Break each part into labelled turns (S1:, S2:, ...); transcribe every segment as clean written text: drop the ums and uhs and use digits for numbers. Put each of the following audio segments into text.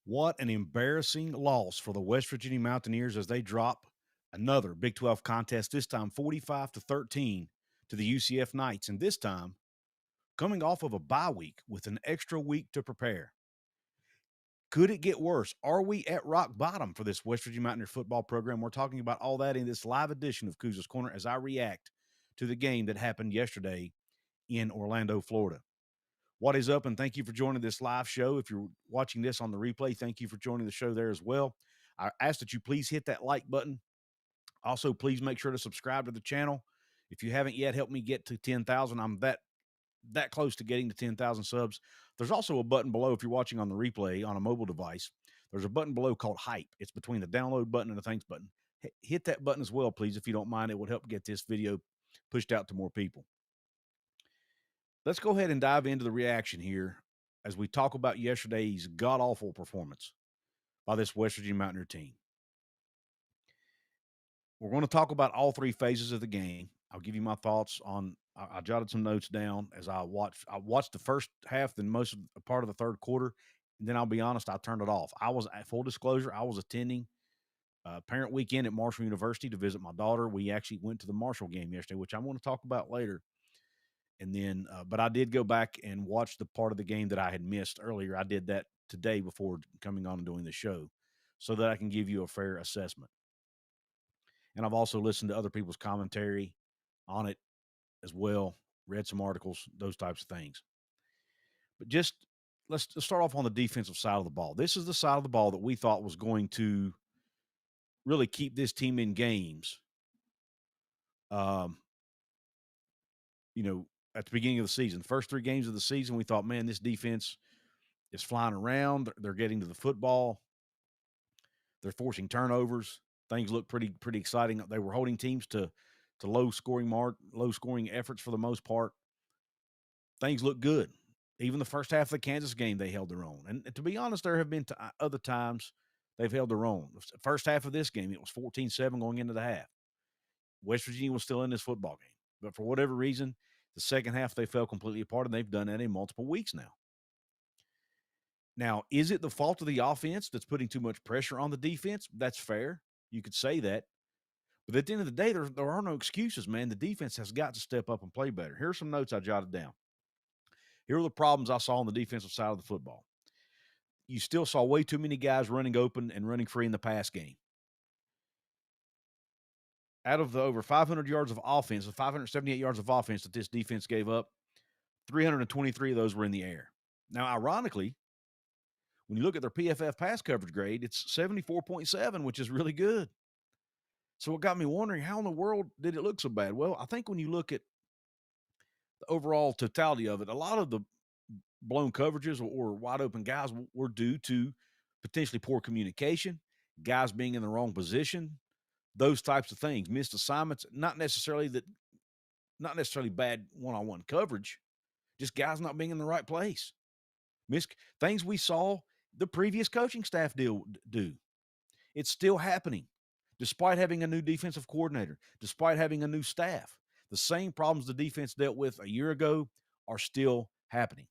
S1: What an embarrassing loss for the West Virginia Mountaineers as they drop another Big 12 contest, this time 45-13 to the UCF Knights, and this time coming off of a bye week with an extra week to prepare. Could it get worse? Are we at rock bottom for this West Virginia Mountaineer football program? We're talking about all that in this live edition of Couz's Corner as I react to the game that happened yesterday in Orlando, Florida. What is up? And thank you for joining this live show. If you're watching this on the replay, thank you for joining the show there as well. I ask that you please hit that like button. Also, please make sure to subscribe to the channel. If you haven't yet, help me get to 10,000. I'm that close to getting to 10,000 subs. There's also a button below if you're watching on the replay on a mobile device. There's a button below called Hype. It's between the download button and the thanks button. Hit that button as well, please, if you don't mind. It would help get this video pushed out to more people. Let's go ahead and dive into the reaction here as we talk about yesterday's god-awful performance by this West Virginia Mountaineer team. We're going to talk about all three phases of the game. I'll give you my thoughts on. I jotted some notes down as I watched the first half, then most of the part of the third quarter, and then I'll be honest, I turned it off. I was, full disclosure, I was attending parent weekend at Marshall University to visit my daughter. We actually went to the Marshall game yesterday, which I want to talk about later. And then, but I did go back and watch the part of the game that I had missed earlier. I did that today before coming on and doing the show so that I can give you a fair assessment. And I've also listened to other people's commentary on it as well, read some articles, those types of things. But just let's start off on the defensive side of the ball. This is the side of the ball that we thought was going to really keep this team in games. You know, at the beginning of the season, first three games of the season, we thought, man, this defense is flying around. They're getting to the football. They're forcing turnovers. Things look pretty exciting. They were holding teams to low scoring efforts for the most part. Things look good. Even the first half of the Kansas game, they held their own. And to be honest, there have been other times they've held their own. The first half of this game, it was 14-7 going into the half. West Virginia was still in this football game. But for whatever reason, the second half, they fell completely apart, and they've done that in multiple weeks now. Now, is it the fault of the offense that's putting too much pressure on the defense? That's fair. You could say that. But at the end of the day, there are no excuses, man. The defense has got to step up and play better. Here are some notes I jotted down. Here are the problems I saw on the defensive side of the football. You still saw way too many guys running open and running free in the pass game. Out of the over 500 yards of offense, the 578 yards of offense that this defense gave up, 323 of those were in the air. Now, ironically, when you look at their PFF pass coverage grade, it's 74.7, which is really good. So it got me wondering, how in the world did it look so bad? Well, I think when you look at the overall totality of it, a lot of the blown coverages or wide open guys were due to potentially poor communication, guys being in the wrong position, those types of things, missed assignments, not necessarily bad one-on-one coverage, just guys not being in the right place. Things we saw the previous coaching staff do. It's still happening, despite having a new defensive coordinator, despite having a new staff. The same problems the defense dealt with a year ago are still happening.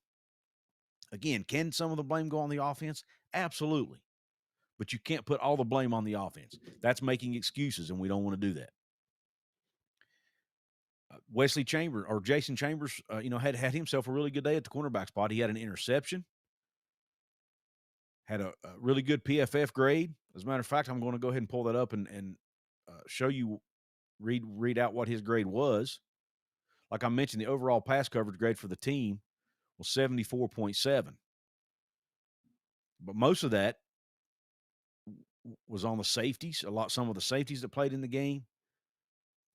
S1: Again, can some of the blame go on the offense? Absolutely. But you can't put all the blame on the offense. That's making excuses, and we don't want to do that. Jason Chambers, had himself a really good day at the cornerback spot. He had an interception, had a really good PFF grade. As a matter of fact, I'm going to go ahead and pull that up and show you, read out what his grade was. Like I mentioned, the overall pass coverage grade for the team was 74.7. But most of that was on the safeties, some of the safeties that played in the game.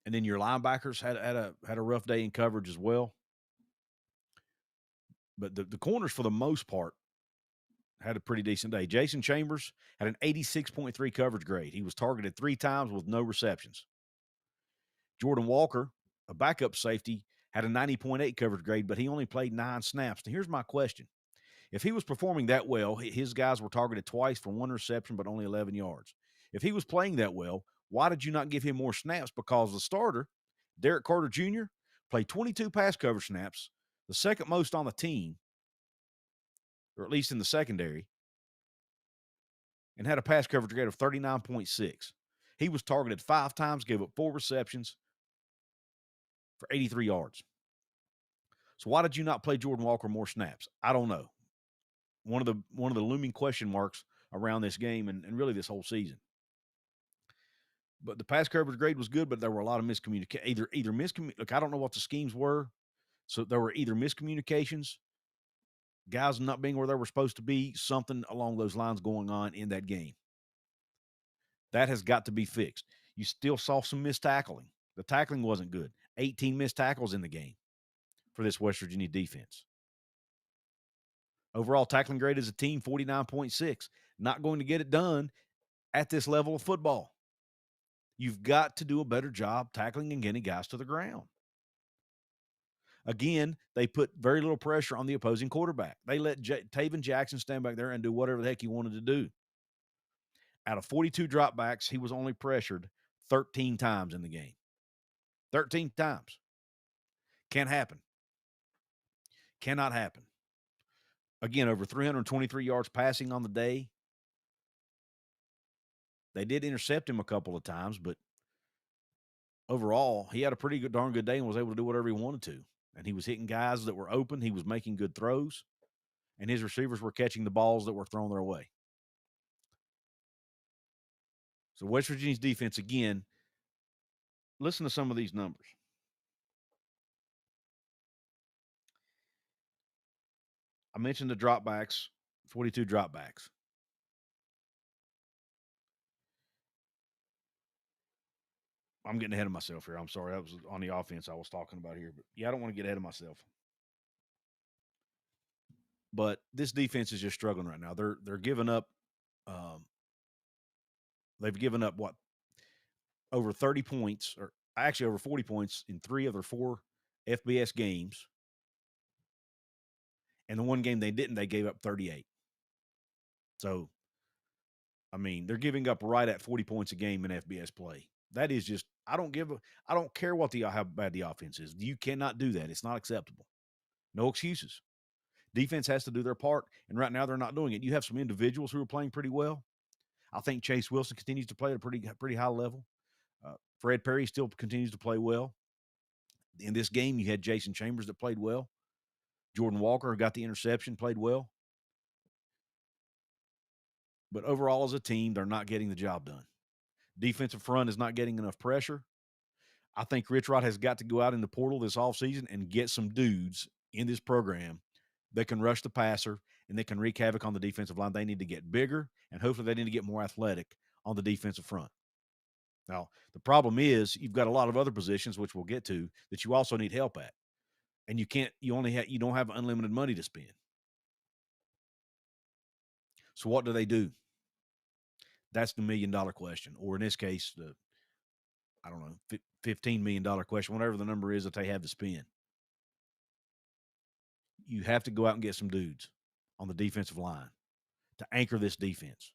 S1: And then your linebackers had a rough day in coverage as well. But the corners, for the most part, had a pretty decent day. Jason Chambers had an 86.3 coverage grade. He was targeted 3 times with no receptions. Jordan Walker, a backup safety, had a 90.8 coverage grade, but he only played 9 snaps. Now, here's my question. If he was performing that well, his guys were targeted twice for 1 reception, but only 11 yards. If he was playing that well, why did you not give him more snaps? Because the starter, Derek Carter Jr., played 22 pass coverage snaps, the second most on the team, or at least in the secondary. and had a pass coverage grade of 39.6. He was targeted 5 times, gave up 4 receptions for 83 yards. So why did you not play Jordan Walker more snaps? I don't know. One of the looming question marks around this game and really this whole season. But the pass coverage grade was good, but there were a lot of miscommunication. Look, I don't know what the schemes were. So there were either miscommunications, guys not being where they were supposed to be, something along those lines going on in that game. That has got to be fixed. You still saw some missed tackling. The tackling wasn't good. 18 missed tackles in the game for this West Virginia defense. Overall tackling grade as a team, 49.6. Not going to get it done at this level of football. You've got to do a better job tackling and getting guys to the ground. Again, they put very little pressure on the opposing quarterback. They let Taven Jackson stand back there and do whatever the heck he wanted to do. Out of 42 dropbacks, he was only pressured 13 times in the game. 13 times. Can't happen. Cannot happen. Again, over 323 yards passing on the day. They did intercept him a couple of times, but overall, he had a pretty good, darn good day and was able to do whatever he wanted to. And he was hitting guys that were open. He was making good throws. And his receivers were catching the balls that were thrown their way. So West Virginia's defense, again, listen to some of these numbers. I mentioned the dropbacks, 42 dropbacks. I'm getting ahead of myself here. I'm sorry. That was on the offense I was talking about here. But, yeah, I don't want to get ahead of myself. But this defense is just struggling right now. They're giving up they've given up, over 30 points, or actually over 40 points in 3 of their 4 FBS games. And the one game they didn't, they gave up 38. So, I mean, they're giving up right at 40 points a game in FBS play. That is just, I don't care how bad the offense is. You cannot do that. It's not acceptable. No excuses. Defense has to do their part, and right now they're not doing it. You have some individuals who are playing pretty well. I think Chase Wilson continues to play at a pretty high level. Fred Perry still continues to play well. In this game, you had Jason Chambers that played well. Jordan Walker got the interception, played well. But overall, as a team, they're not getting the job done. Defensive front is not getting enough pressure. I think Rich Rod has got to go out in the portal this offseason and get some dudes in this program that can rush the passer and that can wreak havoc on the defensive line. They need to get bigger, and hopefully they need to get more athletic on the defensive front. Now, the problem is you've got a lot of other positions, which we'll get to, that you also need help at. And you don't have unlimited money to spend. So what do they do? That's the $1 million question, or in this case, the $15 million question, whatever the number is that they have to spend. You have to go out and get some dudes on the defensive line to anchor this defense.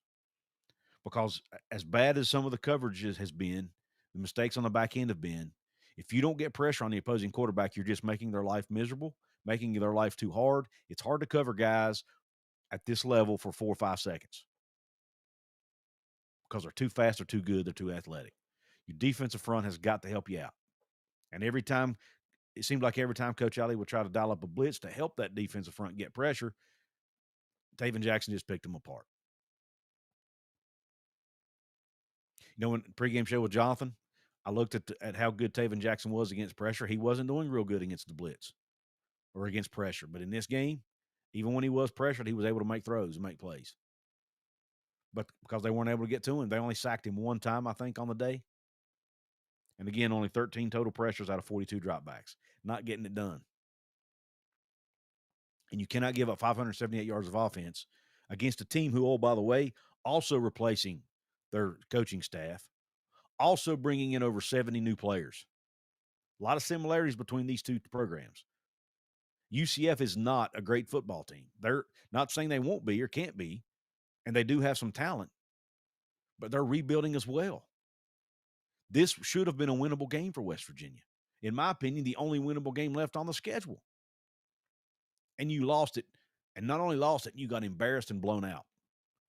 S1: Because as bad as some of the coverage has been, the mistakes on the back end have been, if you don't get pressure on the opposing quarterback, you're just making their life miserable, making their life too hard. It's hard to cover guys at this level for 4 or 5 seconds because they're too fast, they're too good, they're too athletic. Your defensive front has got to help you out. And it seemed like every time Coach Alley would try to dial up a blitz to help that defensive front get pressure, Taven Jackson just picked them apart. In pregame show with Jonathan, I looked at how good Taven Jackson was against pressure. He wasn't doing real good against the blitz or against pressure. But in this game, even when he was pressured, he was able to make throws and make plays. But because they weren't able to get to him, they only sacked him 1 time, I think, on the day. And again, only 13 total pressures out of 42 dropbacks. Not getting it done. And you cannot give up 578 yards of offense against a team who, oh, by the way, also replacing their coaching staff, also bringing in over 70 new players. A lot of similarities between these two programs. UCF is not a great football team. They're not saying they won't be or can't be, and they do have some talent, but they're rebuilding as well. This should have been a winnable game for West Virginia. In my opinion, the only winnable game left on the schedule. And you lost it. And not only lost it, you got embarrassed and blown out.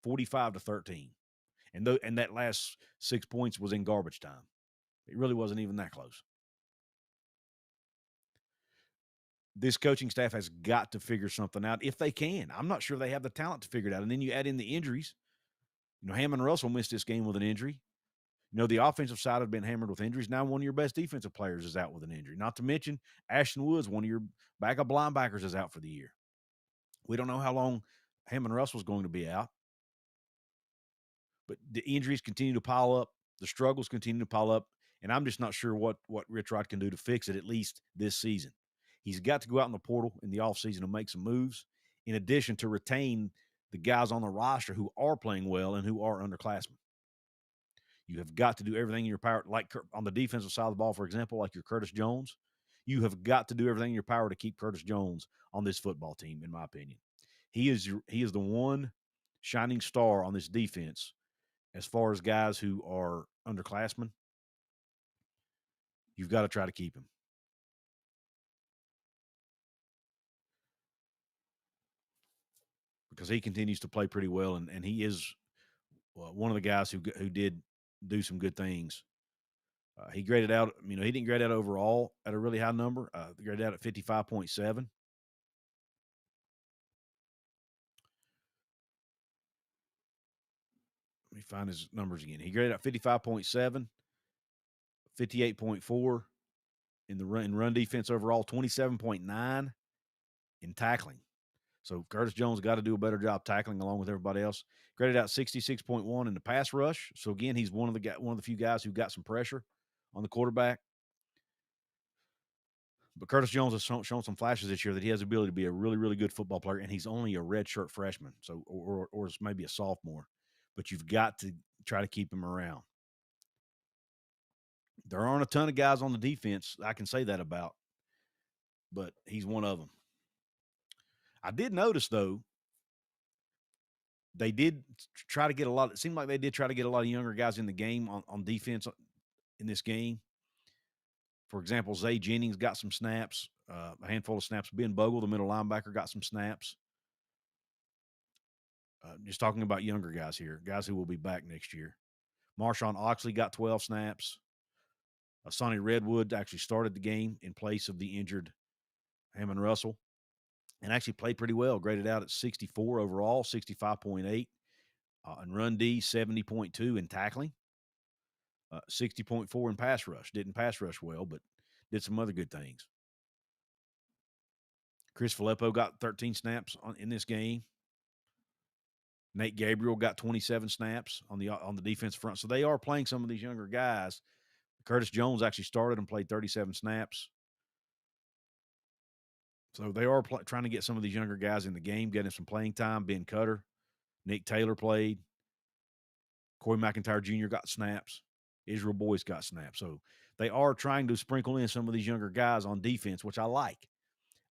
S1: 45-13. And that last 6 points was in garbage time. It really wasn't even that close. This coaching staff has got to figure something out if they can. I'm not sure they have the talent to figure it out. And then you add in the injuries. Hammond Russell missed this game with an injury. The offensive side had been hammered with injuries. Now one of your best defensive players is out with an injury. Not to mention Ashton Woods, one of your backup linebackers, is out for the year. We don't know how long Hammond Russell's going to be out. But the injuries continue to pile up. The struggles continue to pile up. And I'm just not sure what Rich Rod can do to fix it, at least this season. He's got to go out in the portal in the offseason and make some moves, in addition to retain the guys on the roster who are playing well and who are underclassmen. You have got to do everything in your power, like on the defensive side of the ball, for example, like your Curtis Jones. You have got to do everything in your power to keep Curtis Jones on this football team, in my opinion. He is the one shining star on this defense as far as guys who are underclassmen. You've got to try to keep him. Because he continues to play pretty well, and he is one of the guys who did do some good things. He graded out, he didn't grade out overall at a really high number. He graded out at 55.7. Let me find his numbers again. He graded out 55.7, 58.4 in run defense overall, 27.9 in tackling. So Curtis Jones got to do a better job tackling along with everybody else. Graded out 66.1 in the pass rush. So again, he's one of the few guys who got some pressure on the quarterback. But Curtis Jones has shown some flashes this year that he has the ability to be a really, really good football player, and he's only a redshirt freshman, so or maybe a sophomore. But you've got to try to keep him around. There aren't a ton of guys on the defense I can say that about, but he's one of them. I did notice, though, they did try to get it seemed like they did try to get a lot of younger guys in the game on defense in this game. For example, Zay Jennings got some snaps, a handful of snaps. Ben Bogle, the middle linebacker, got some snaps. Just talking about younger guys here, guys who will be back next year. Marshawn Oxley got 12 snaps. Sonny Redwood actually started the game in place of the injured Hammond Russell and actually played pretty well, graded out at 64 overall, 65.8. And run D, 70.2 in tackling. 60.4 in pass rush. Didn't pass rush well, but did some other good things. Chris Filippo got 13 snaps in this game. Nate Gabriel got 27 snaps on the defensive front. So they are playing some of these younger guys. Curtis Jones actually started and played 37 snaps. So they are trying to get some of these younger guys in the game, getting some playing time. Ben Cutter, Nick Taylor played. Corey McIntyre Jr. got snaps. Israel Boyce got snaps. So they are trying to sprinkle in some of these younger guys on defense, which I like.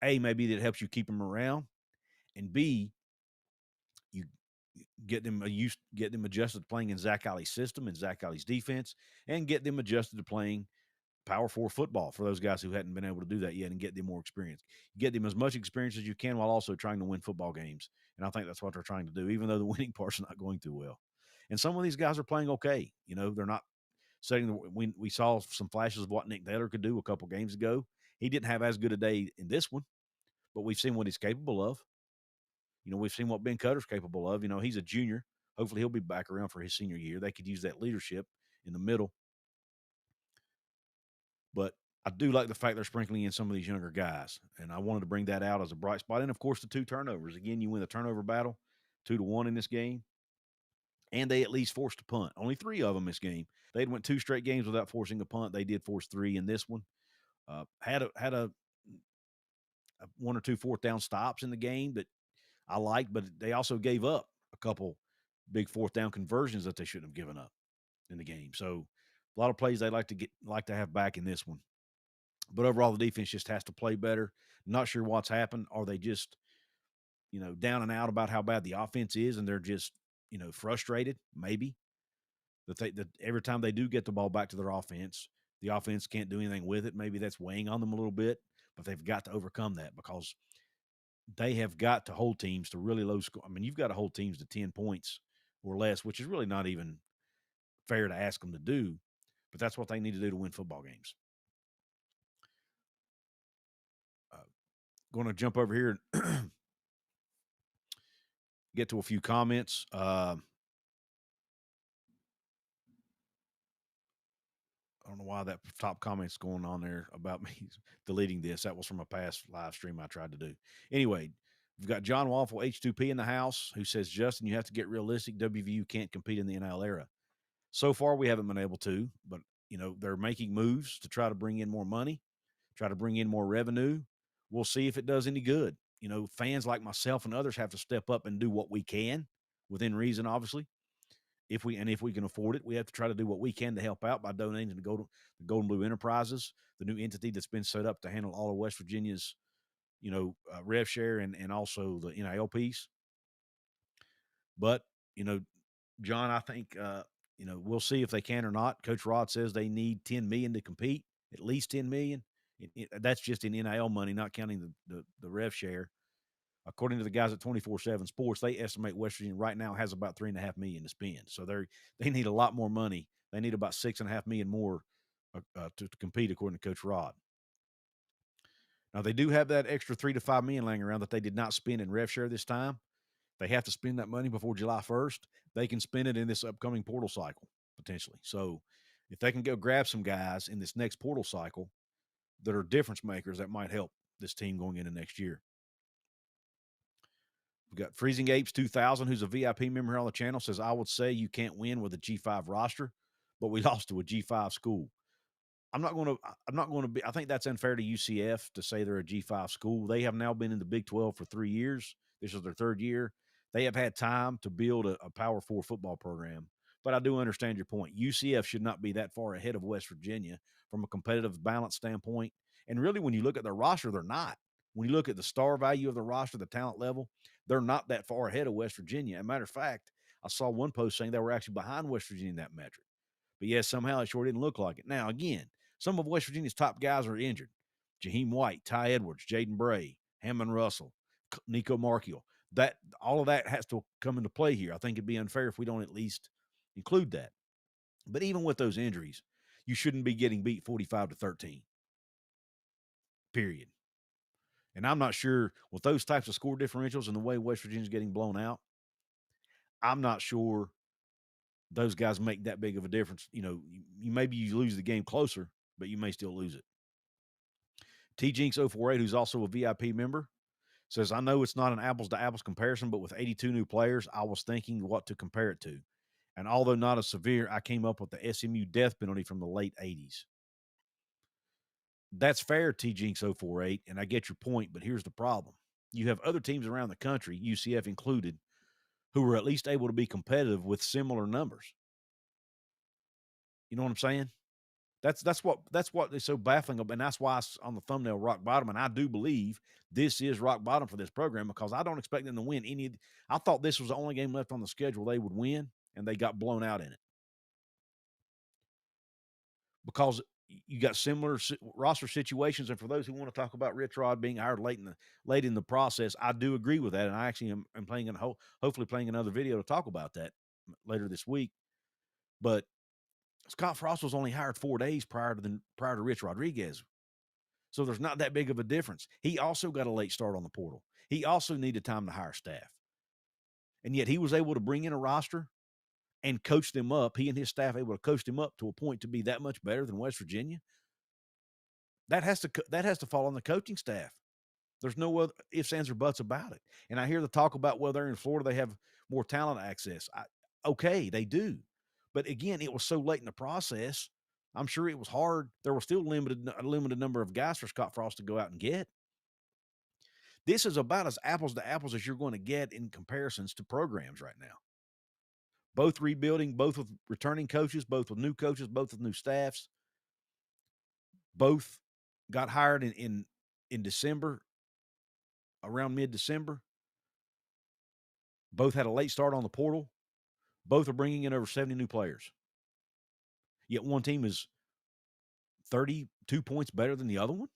S1: A, maybe that helps you keep them around. And B, you get them adjusted to playing in Zach Alley's system and Zach Alley's defense, and get them adjusted to playing Power 4 football for those guys who hadn't been able to do that yet, and get them more experience. Get them as much experience as you can while also trying to win football games. And I think that's what they're trying to do, even though the winning part's not going too well. And some of these guys are playing okay. They're not setting we saw some flashes of what Nick Taylor could do a couple games ago. He didn't have as good a day in this one, but we've seen what he's capable of. We've seen what Ben Cutter's capable of. He's a junior. Hopefully he'll be back around for his senior year. They could use that leadership in the middle. But I do like the fact they're sprinkling in some of these younger guys, and I wanted to bring that out as a bright spot. And, of course, the 2 turnovers. Again, you win the turnover battle 2-1 in this game, and they at least forced a punt. Only 3 of them this game. They'd went 2 straight games without forcing a punt. They did force 3 in this one. Had a 1 or 2 fourth down stops in the game that I liked, but they also gave up a couple big fourth down conversions that they shouldn't have given up in the game. So a lot of plays they like to have back in this one. But overall, the defense just has to play better. Not sure what's happened. Are they just, down and out about how bad the offense is, and they're just, frustrated? Maybe that every time they do get the ball back to their offense, the offense can't do anything with it. Maybe that's weighing on them a little bit, but they've got to overcome that because they have got to hold teams to really low score. You've got to hold teams to 10 points or less, which is really not even fair to ask them to do, but that's what they need to do to win football games. Going to jump over here and get to a few comments. I don't know why that top comment's going on there about me deleting this. That was from a past live stream I tried to do. Anyway, we've got John Waffle H2P in the house who says, Justin, you have to get realistic. WVU can't compete in the NIL era. So far, we haven't been able to, but, they're making moves to try to bring in more money, try to bring in more revenue. We'll see if it does any good. Fans like myself and others have to step up and do what we can within reason, obviously. If we can afford it, we have to try to do what we can to help out by donating to the Golden Blue Enterprises, the new entity that's been set up to handle all of West Virginia's, rev share and also the NIL piece. But, John, I think, we'll see if they can or not. Coach Rod says they need $10 million to compete, at least $10 million. That's just in NIL money, not counting the rev share. According to the guys at 24/7 Sports, they estimate West Virginia right now has about $3.5 million to spend. So they need a lot more money. They need about $6.5 million more to compete, according to Coach Rod. Now they do have that extra $3 to $5 million laying around that they did not spend in rev share this time. They have to spend that money before July 1st. They can spend it in this upcoming portal cycle potentially. So if they can go grab some guys in this next portal cycle that are difference makers, that might help this team going into next year. We've got Freezing Apes 2000, who's a VIP member here on the channel, says, I would say you can't win with a G5 roster, but we lost to a G5 school. I'm not going to be, I think that's unfair to UCF to say they're a G5 school. They have now been in the Big 12 for 3 years. This is their third year. They have had time to build a Power 4 football program. But I do understand your point. UCF should not be that far ahead of West Virginia from a competitive balance standpoint. And really, when you look at their roster, they're not. When you look at the star value of the roster, the talent level, they're not that far ahead of West Virginia. As a matter of fact, I saw one post saying they were actually behind West Virginia in that metric. But yes, somehow it sure didn't look like it. Now, again, some of West Virginia's top guys are injured. Jaheim White, Ty Edwards, Jaden Bray, Hammond Russell, Nico Markiel. All of that has to come into play here. I think it'd be unfair if we don't at least include that. But even with those injuries, you shouldn't be getting beat 45-13. Period. And I'm not sure with those types of score differentials and the way West Virginia's getting blown out, I'm not sure those guys make that big of a difference. Maybe you lose the game closer, but you may still lose it. TJinx048, who's also a VIP member, says, I know it's not an apples-to-apples comparison, but with 82 new players, I was thinking what to compare it to. And although not as severe, I came up with the SMU death penalty from the late 80s. That's fair, TJinx048, and I get your point, but here's the problem. You have other teams around the country, UCF included, who were at least able to be competitive with similar numbers. You know what I'm saying? That's what is so baffling, and that's why on the thumbnail rock bottom. And I do believe this is rock bottom for this program because I don't expect them to win any. I thought this was the only game left on the schedule they would win, and they got blown out in it because you got similar roster situations. And for those who want to talk about Rich Rod being hired late in the process, I do agree with that, and I actually am hopefully playing another video to talk about that later this week, but. Scott Frost was only hired 4 days prior to Rich Rodriguez. So there's not that big of a difference. He also got a late start on the portal. He also needed time to hire staff. And yet he was able to bring in a roster and coach them up. He and his staff able to coach them up to a point to be that much better than West Virginia. That has to fall on the coaching staff. There's no other ifs, ands, or buts about it. And I hear the talk about, well, they're in Florida, they have more talent access. Okay, they do. But again, it was so late in the process. I'm sure it was hard. There was still a limited number of guys for Scott Frost to go out and get. This is about as apples to apples as you're going to get in comparisons to programs right now. Both rebuilding, both with returning coaches, both with new coaches, both with new staffs. Both got hired in December, around mid-December. Both had a late start on the portal. Both are bringing in over 70 new players. Yet one team is 32 points better than the other one.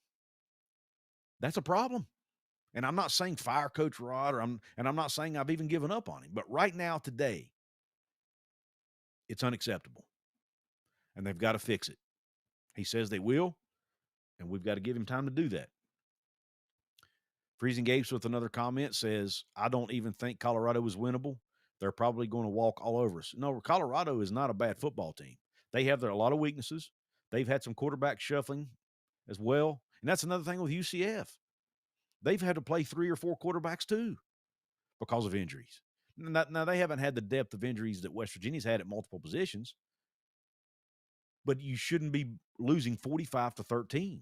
S1: That's a problem. And I'm not saying fire Coach Rod, and I'm not saying I've even given up on him. But right now, today, it's unacceptable. and they've got to fix it. He says they will, and we've got to give him time to do that. Freezing Gapes with another comment says, I don't even think Colorado is winnable. They're probably going to walk all over us. No, Colorado is not a bad football team. They have a lot of weaknesses. They've had some quarterback shuffling as well. And that's another thing with UCF. They've had to play 3 or 4 quarterbacks too because of injuries. Now, they haven't had the depth of injuries that West Virginia's had at multiple positions, but you shouldn't be losing 45-13.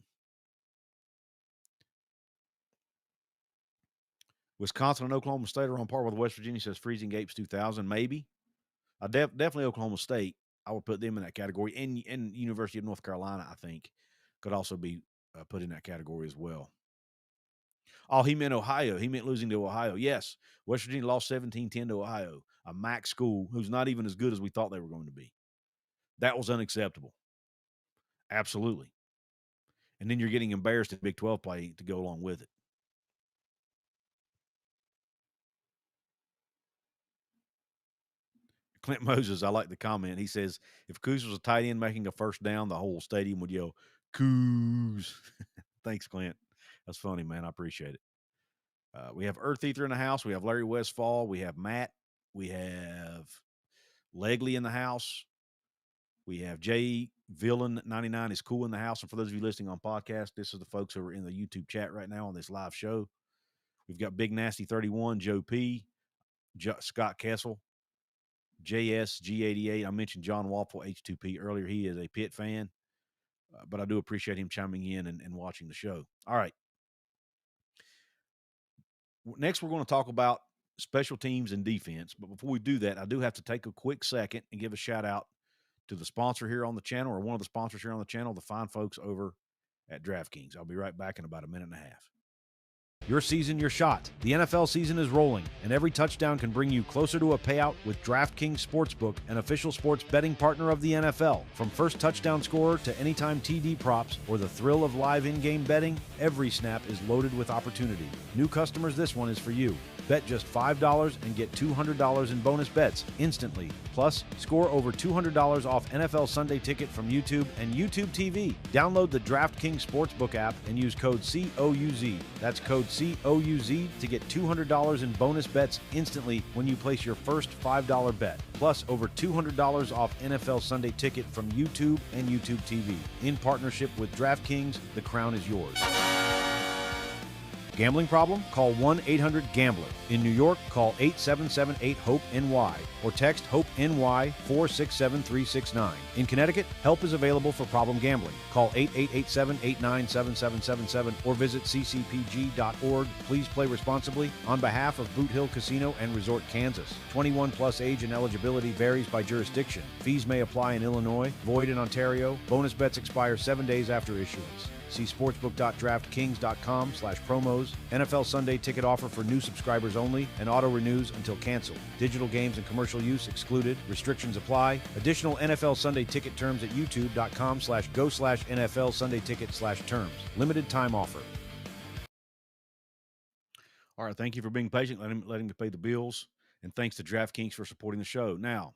S1: Wisconsin and Oklahoma State are on par with West Virginia, says Freezing Gapes 2000. Maybe. Definitely Oklahoma State. I would put them in that category. And University of North Carolina, I think, could also be put in that category as well. Oh, he meant Ohio. He meant losing to Ohio. Yes, West Virginia lost 17-10 to Ohio, a MAC school who's not even as good as we thought they were going to be. That was unacceptable. Absolutely. And then you're getting embarrassed in Big 12 play to go along with it. Clint Moses, I like the comment. He says, if Couz was a tight end making a first down, the whole stadium would yell, Couz. Thanks, Clint. That's funny, man. I appreciate it. We have Earth Ether in the house. We have Larry Westfall. We have Matt. We have Legley in the house. We have Jay Villain 99 is cool in the house. And for those of you listening on podcast, this is the folks who are in the YouTube chat right now on this live show. We've got Big Nasty 31, Joe P, Scott Kessel, JSG88. I mentioned John Waffle H2P earlier. He is a Pitt fan, but I do appreciate him chiming in and watching the show. All right. Next, we're going to talk about special teams and defense. But before we do that, I do have to take a quick second and give a shout out to the sponsor here on the channel, or one of the sponsors here on the channel, the fine folks over at DraftKings. I'll be right back in about a minute and a half. Your season, your shot. The NFL season is rolling, and every touchdown can bring you closer to a payout with DraftKings Sportsbook, an official sports betting partner of the NFL. From first touchdown scorer to anytime TD props or the thrill of live in-game betting, every snap is loaded with opportunity. New customers, this one is for you. Bet just $5 and get $200 in bonus bets instantly. Plus, score over $200 off NFL Sunday Ticket from YouTube and YouTube TV. Download the DraftKings Sportsbook app and use code COUZ. That's code COUZ to get $200 in bonus bets instantly when you place your first $5 bet. Plus, over $200 off NFL Sunday Ticket from YouTube and YouTube TV. In partnership with DraftKings, the crown is yours. Gambling problem? Call 1-800-GAMBLER. In New York, call 877-8-HOPE-NY or text HOPE-NY 467-369. In Connecticut, help is available for problem gambling. Call 888-789-7777 or visit ccpg.org. Please play responsibly on behalf of Boot Hill Casino and Resort, Kansas. 21 plus age and eligibility varies by jurisdiction. Fees may apply in Illinois, void in Ontario. Bonus bets expire 7 days after issuance. See sportsbook.draftkings.com/promos. NFL Sunday Ticket offer for new subscribers only and auto renews until canceled. Digital games and commercial use excluded. Restrictions apply. Additional NFL Sunday Ticket terms at youtube.com/go/NFL Sunday Ticket/terms. Limited time offer. All right. Thank you for being patient, letting me pay the bills. And thanks to DraftKings for supporting the show. Now,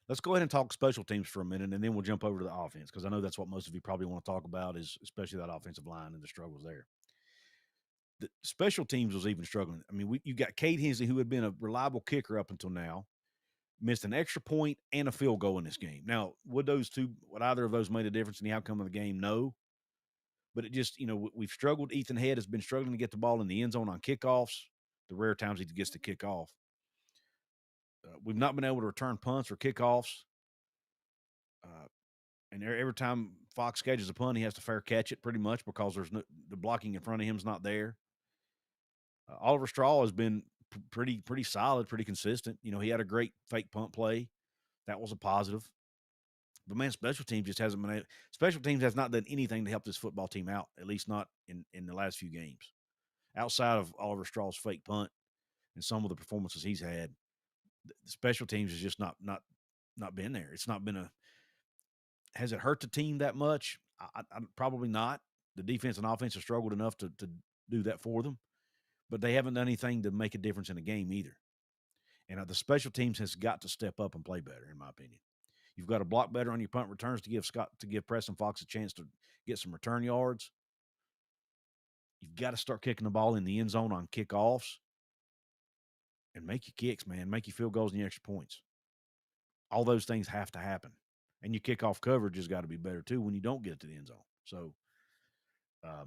S1: let's go ahead and talk special teams for a minute, and then we'll jump over to the offense, because I know that's what most of you probably want to talk about, is especially that offensive line and the struggles there. The special teams was even struggling. I mean, you got Cade Hensley, who had been a reliable kicker up until now, missed an extra point and a field goal in this game. Now, would either of those made a difference in the outcome of the game? No. But it just, we've struggled. Ethan Head has been struggling to get the ball in the end zone on kickoffs, the rare times he gets to kick off. We've not been able to return punts or kickoffs. And every time Fox catches a punt, he has to fair catch it pretty much, because the blocking in front of him is not there. Oliver Straw has been pretty solid, pretty consistent. He had a great fake punt play. That was a positive. But, man, special teams just hasn't been – special teams has not done anything to help this football team out, at least not in the last few games. Outside of Oliver Straw's fake punt and some of the performances he's had, the special teams has just not been there. It's not been has it hurt the team that much? I probably not. The defense and offense have struggled enough to do that for them, but they haven't done anything to make a difference in the game either. And the special teams has got to step up and play better, in my opinion. You've got to block better on your punt returns to give Preston Fox a chance to get some return yards. You've got to start kicking the ball in the end zone on kickoffs and make your kicks, man. Make your field goals and your extra points. All those things have to happen. And your kickoff coverage has got to be better too when you don't get to the end zone. So, I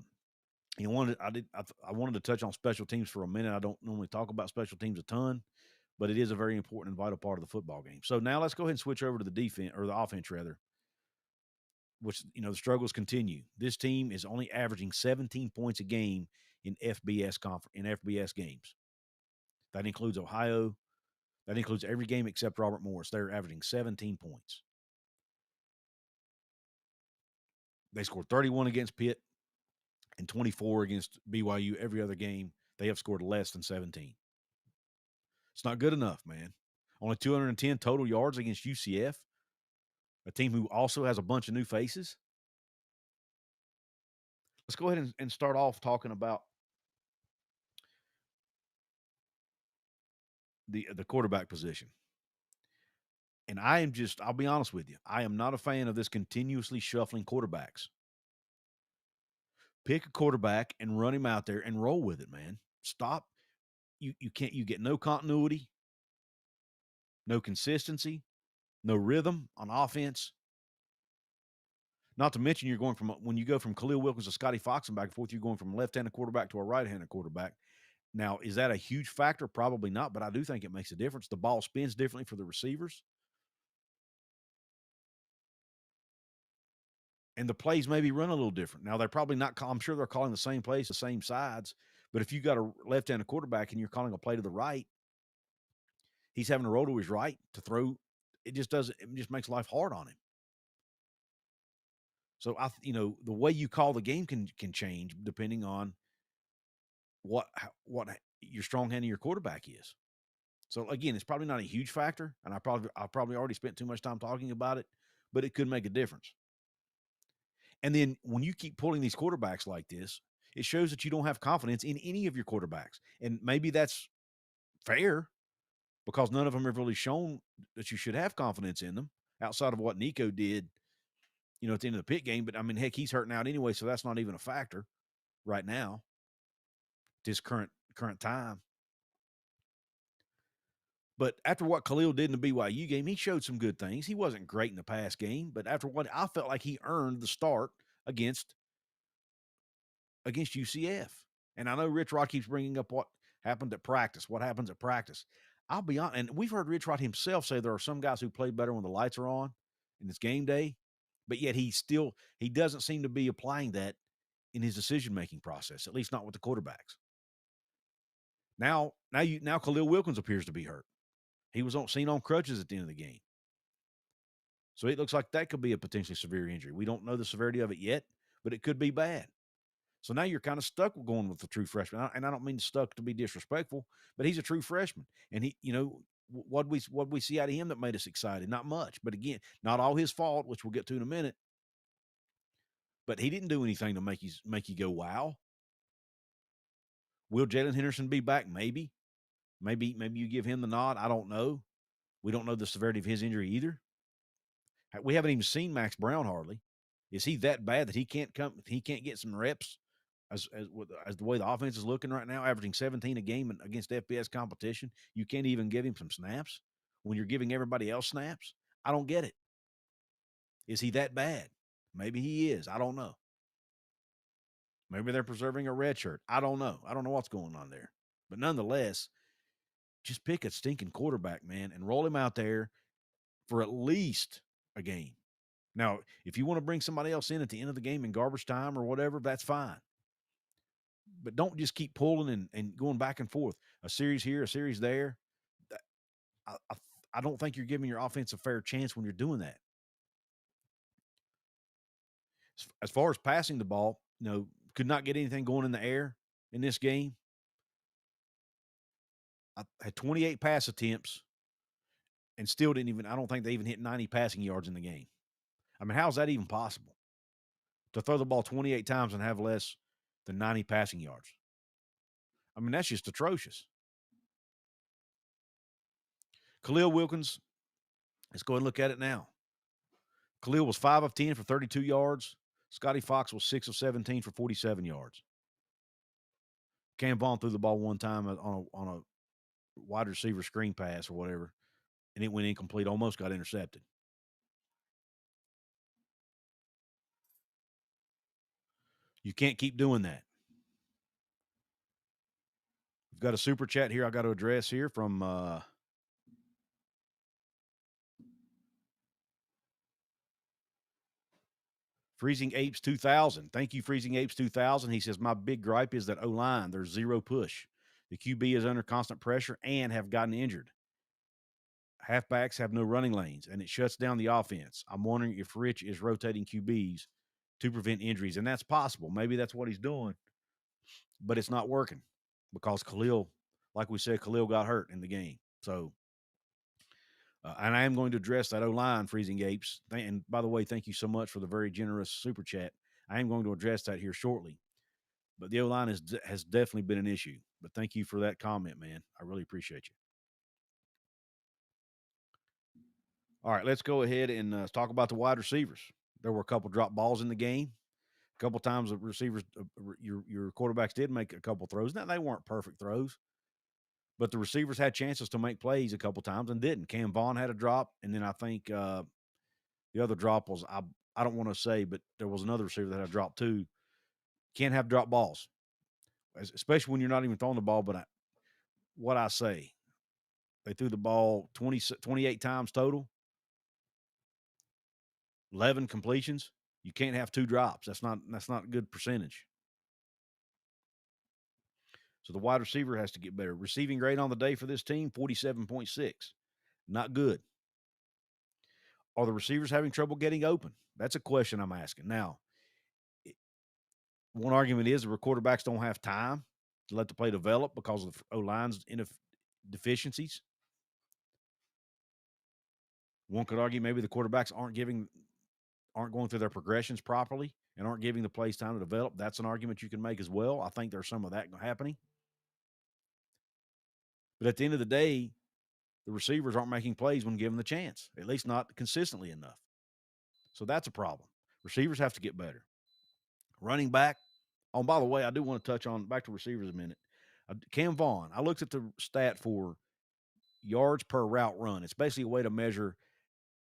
S1: wanted to touch on special teams for a minute. I don't normally talk about special teams a ton, but it is a very important and vital part of the football game. So now let's go ahead and switch over to the defense, or the offense rather, which, the struggles continue. This team is only averaging 17 points a game in FBS games. That includes Ohio. That includes every game except Robert Morris. They're averaging 17 points. They scored 31 against Pitt and 24 against BYU. Every other game, they have scored less than 17. It's not good enough, man. Only 210 total yards against UCF, a team who also has a bunch of new faces. Let's go ahead and start off talking about the quarterback position. And I'll be honest with you, I am not a fan of this continuously shuffling quarterbacks. Pick a quarterback and run him out there and roll with it, man. Stop. You get no continuity, no consistency, no rhythm on offense. Not to mention when you go from Khalil Wilkins to Scotty Fox and back and forth, you're going from a left-handed quarterback to a right-handed quarterback. Now, is that a huge factor? Probably not, but I do think it makes a difference. The ball spins differently for the receivers. And the plays maybe run a little different. Now, they're probably not – I'm sure they're calling the same plays, the same sides. But if you got a left-handed quarterback and you're calling a play to the right, he's having to roll to his right to throw. It just makes life hard on him. So, the way you call the game can change depending on what your strong hand of your quarterback is. So, again, it's probably not a huge factor, and I probably already spent too much time talking about it, but it could make a difference. And then when you keep pulling these quarterbacks like this, it shows that you don't have confidence in any of your quarterbacks. And maybe that's fair because none of them have really shown that you should have confidence in them outside of what Nico did, at the end of the Pitt game. But, I mean, heck, he's hurting out anyway, so that's not even a factor right now, this current time. But after what Khalil did in the BYU game, he showed some good things. He wasn't great in the pass game, but after what I felt like he earned the start against UCF. And I know Rich Rod keeps bringing up what happened at practice, what happens at practice. I'll be honest, and we've heard Rich Rod himself say there are some guys who play better when the lights are on and it's game day, but yet he doesn't seem to be applying that in his decision-making process, at least not with the quarterbacks. Now Khalil Wilkins appears to be hurt. He was seen on crutches at the end of the game. So it looks like that could be a potentially severe injury. We don't know the severity of it yet, but it could be bad. So now you're kind of stuck with going with the true freshman. And I don't mean stuck to be disrespectful, but he's a true freshman. And he, what we see out of him that made us excited? Not much. But again, not all his fault, which we'll get to in a minute. But he didn't do anything to make you go, wow. Will Jalen Henderson be back? Maybe. Maybe you give him the nod. I don't know. We don't know the severity of his injury either. We haven't even seen Max Brown hardly. Is he that bad that he can't get some reps as the way the offense is looking right now, averaging 17 a game against FBS competition? You can't even give him some snaps when you're giving everybody else snaps? I don't get it. Is he that bad? Maybe he is. I don't know. Maybe they're preserving a red shirt. I don't know. I don't know what's going on there. But nonetheless, just pick a stinking quarterback, man, and roll him out there for at least a game. Now, if you want to bring somebody else in at the end of the game in garbage time or whatever, that's fine. But don't just keep pulling and going back and forth. A series here, a series there. I don't think you're giving your offense a fair chance when you're doing that. As far as passing the ball, could not get anything going in the air in this game. I had 28 pass attempts and still I don't think they even hit 90 passing yards in the game. I mean, how's that even possible? To throw the ball 28 times and have less than 90 passing yards. I mean, that's just atrocious. Khalil Wilkins, let's go ahead and look at it now. Khalil was 5 of 10 for 32 yards. Scotty Fox was 6 of 17 for 47 yards. Cam Vaughn threw the ball one time on a wide receiver screen pass or whatever, and it went incomplete, almost got intercepted. You can't keep doing that. We've got a super chat here I got to address here from Freezing Apes 2000. Thank you, Freezing Apes 2000. He says, my big gripe is that O-line, there's zero push. The QB is under constant pressure and have gotten injured. Halfbacks have no running lanes, and it shuts down the offense. I'm wondering if Rich is rotating QBs to prevent injuries, and that's possible. Maybe that's what he's doing, but it's not working because Khalil, like we said, Khalil got hurt in the game. So, and I am going to address that O-line, Freezing Apes. And by the way, thank you so much for the very generous super chat. I am going to address that here shortly. But the O-line has definitely been an issue. But thank you for that comment, man. I really appreciate you. All right, let's go ahead and talk about the wide receivers. There were a couple drop balls in the game. A couple times the receivers, your quarterbacks did make a couple throws. Now, they weren't perfect throws, but the receivers had chances to make plays a couple times and didn't. Cam Vaughn had a drop, and then I think the other drop was, I don't want to say, but there was another receiver that had a drop too. Can't have drop balls, especially when you're not even throwing the ball. But what I say, they threw the ball 28 times total, 11 completions. You can't have two drops. That's not a good percentage. So the wide receiver has to get better. Receiving grade on the day for this team, 47.6. Not good. Are the receivers having trouble getting open? That's a question I'm asking. Now, one argument is the quarterbacks don't have time to let the play develop because of the O-line's deficiencies. One could argue maybe the quarterbacks aren't going through their progressions properly and aren't giving the plays time to develop. That's an argument you can make as well. I think there's some of that happening. But at the end of the day, the receivers aren't making plays when given the chance, at least not consistently enough. So that's a problem. Receivers have to get better. Running back. Oh, by the way, I do want to touch on back to receivers a minute. Cam Vaughn, I looked at the stat for yards per route run. It's basically a way to measure.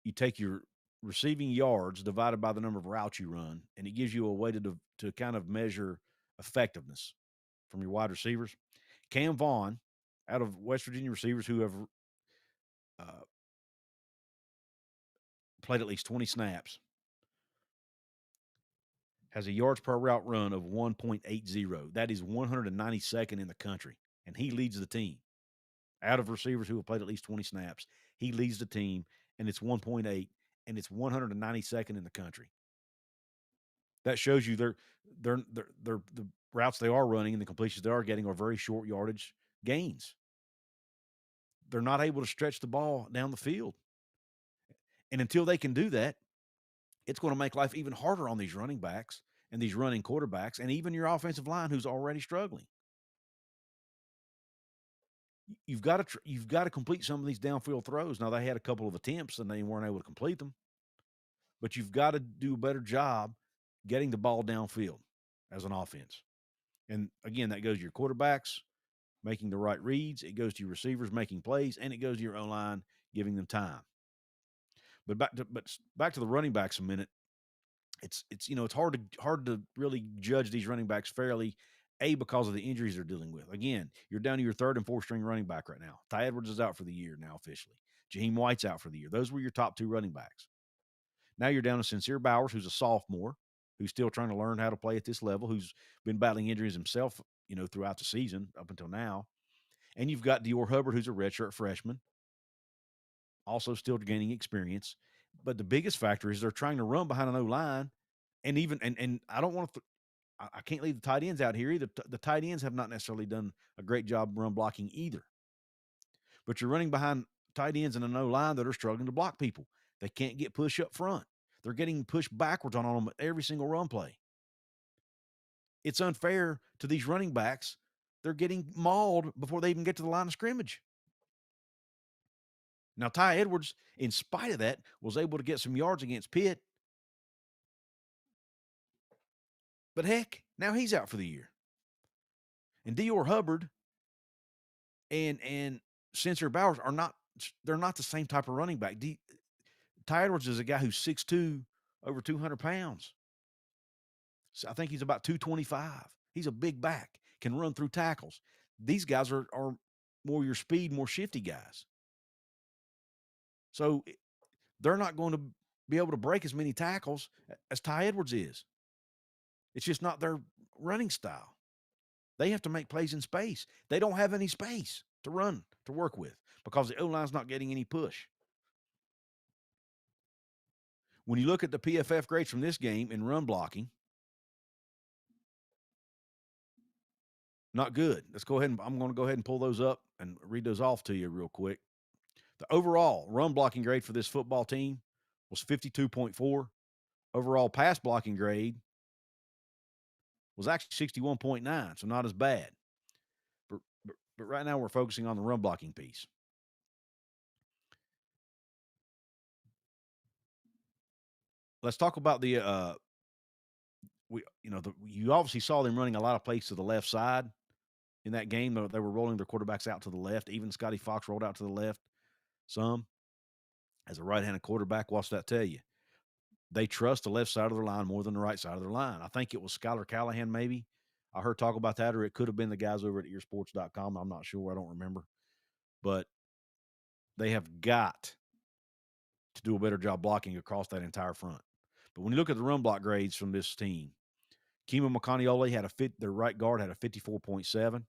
S1: You take your receiving yards divided by the number of routes you run, and it gives you a way to kind of measure effectiveness from your wide receivers. Cam Vaughn, out of West Virginia receivers who have played at least 20 snaps, has a yards per route run of 1.80. That is 192nd in the country, and he leads the team. Out of receivers who have played at least 20 snaps, he leads the team, and it's 1.8, and it's 192nd in the country. That shows you the routes they are running and the completions they are getting are very short yardage gains. They're not able to stretch the ball down the field. And until they can do that, it's going to make life even harder on these running backs and these running quarterbacks and even your offensive line who's already struggling. You've got to complete some of these downfield throws. Now, they had a couple of attempts and they weren't able to complete them. But you've got to do a better job getting the ball downfield as an offense. And again, that goes to your quarterbacks making the right reads. It goes to your receivers making plays, and it goes to your O-line giving them time. But back to the running backs a minute. It's hard to really judge these running backs fairly, because of the injuries they're dealing with. Again, you're down to your third and fourth string running back right now. Ty Edwards is out for the year now officially. Jaheim White's out for the year. Those were your top two running backs. Now you're down to Sincere Bowers, who's a sophomore, who's still trying to learn how to play at this level, who's been battling injuries himself, throughout the season up until now. And you've got Dior Hubbard, who's a redshirt freshman, also still gaining experience. But the biggest factor is they're trying to run behind an O-line, and I don't want to. I can't leave the tight ends out here either. The tight ends have not necessarily done a great job run blocking either. But you're running behind tight ends in an O-line that are struggling to block people. They can't get push up front. They're getting pushed backwards on them every single run play. It's unfair to these running backs. They're getting mauled before they even get to the line of scrimmage. Now, Ty Edwards, in spite of that, was able to get some yards against Pitt. But heck, now he's out for the year. And Dior Hubbard and Sensor Bowers they're not the same type of running back. Ty Edwards is a guy who's 6'2", over 200 pounds. So I think he's about 225. He's a big back, can run through tackles. These guys are more your speed, more shifty guys. So they're not going to be able to break as many tackles as Ty Edwards is. It's just not their running style. They have to make plays in space. They don't have any space to run, to work with, because the O-line's not getting any push. When you look at the PFF grades from this game in run blocking, not good. I'm going to go ahead and pull those up and read those off to you real quick. The overall run blocking grade for this football team was 52.4. Overall pass blocking grade was actually 61.9, so not as bad. But right now we're focusing on the run blocking piece. Let's talk about the you obviously saw them running a lot of plays to the left side in that game. They were rolling their quarterbacks out to the left. Even Scotty Fox rolled out to the left some. As a right-handed quarterback, what's that tell you? They trust the left side of their line more than the right side of their line. I think it was Skylar Callahan, maybe. I heard talk about that, or it could have been the guys over at earsports.com. I'm not sure. I don't remember. But they have got to do a better job blocking across that entire front. But when you look at the run block grades from this team, Kimo Makaniole their right guard had a 54.7.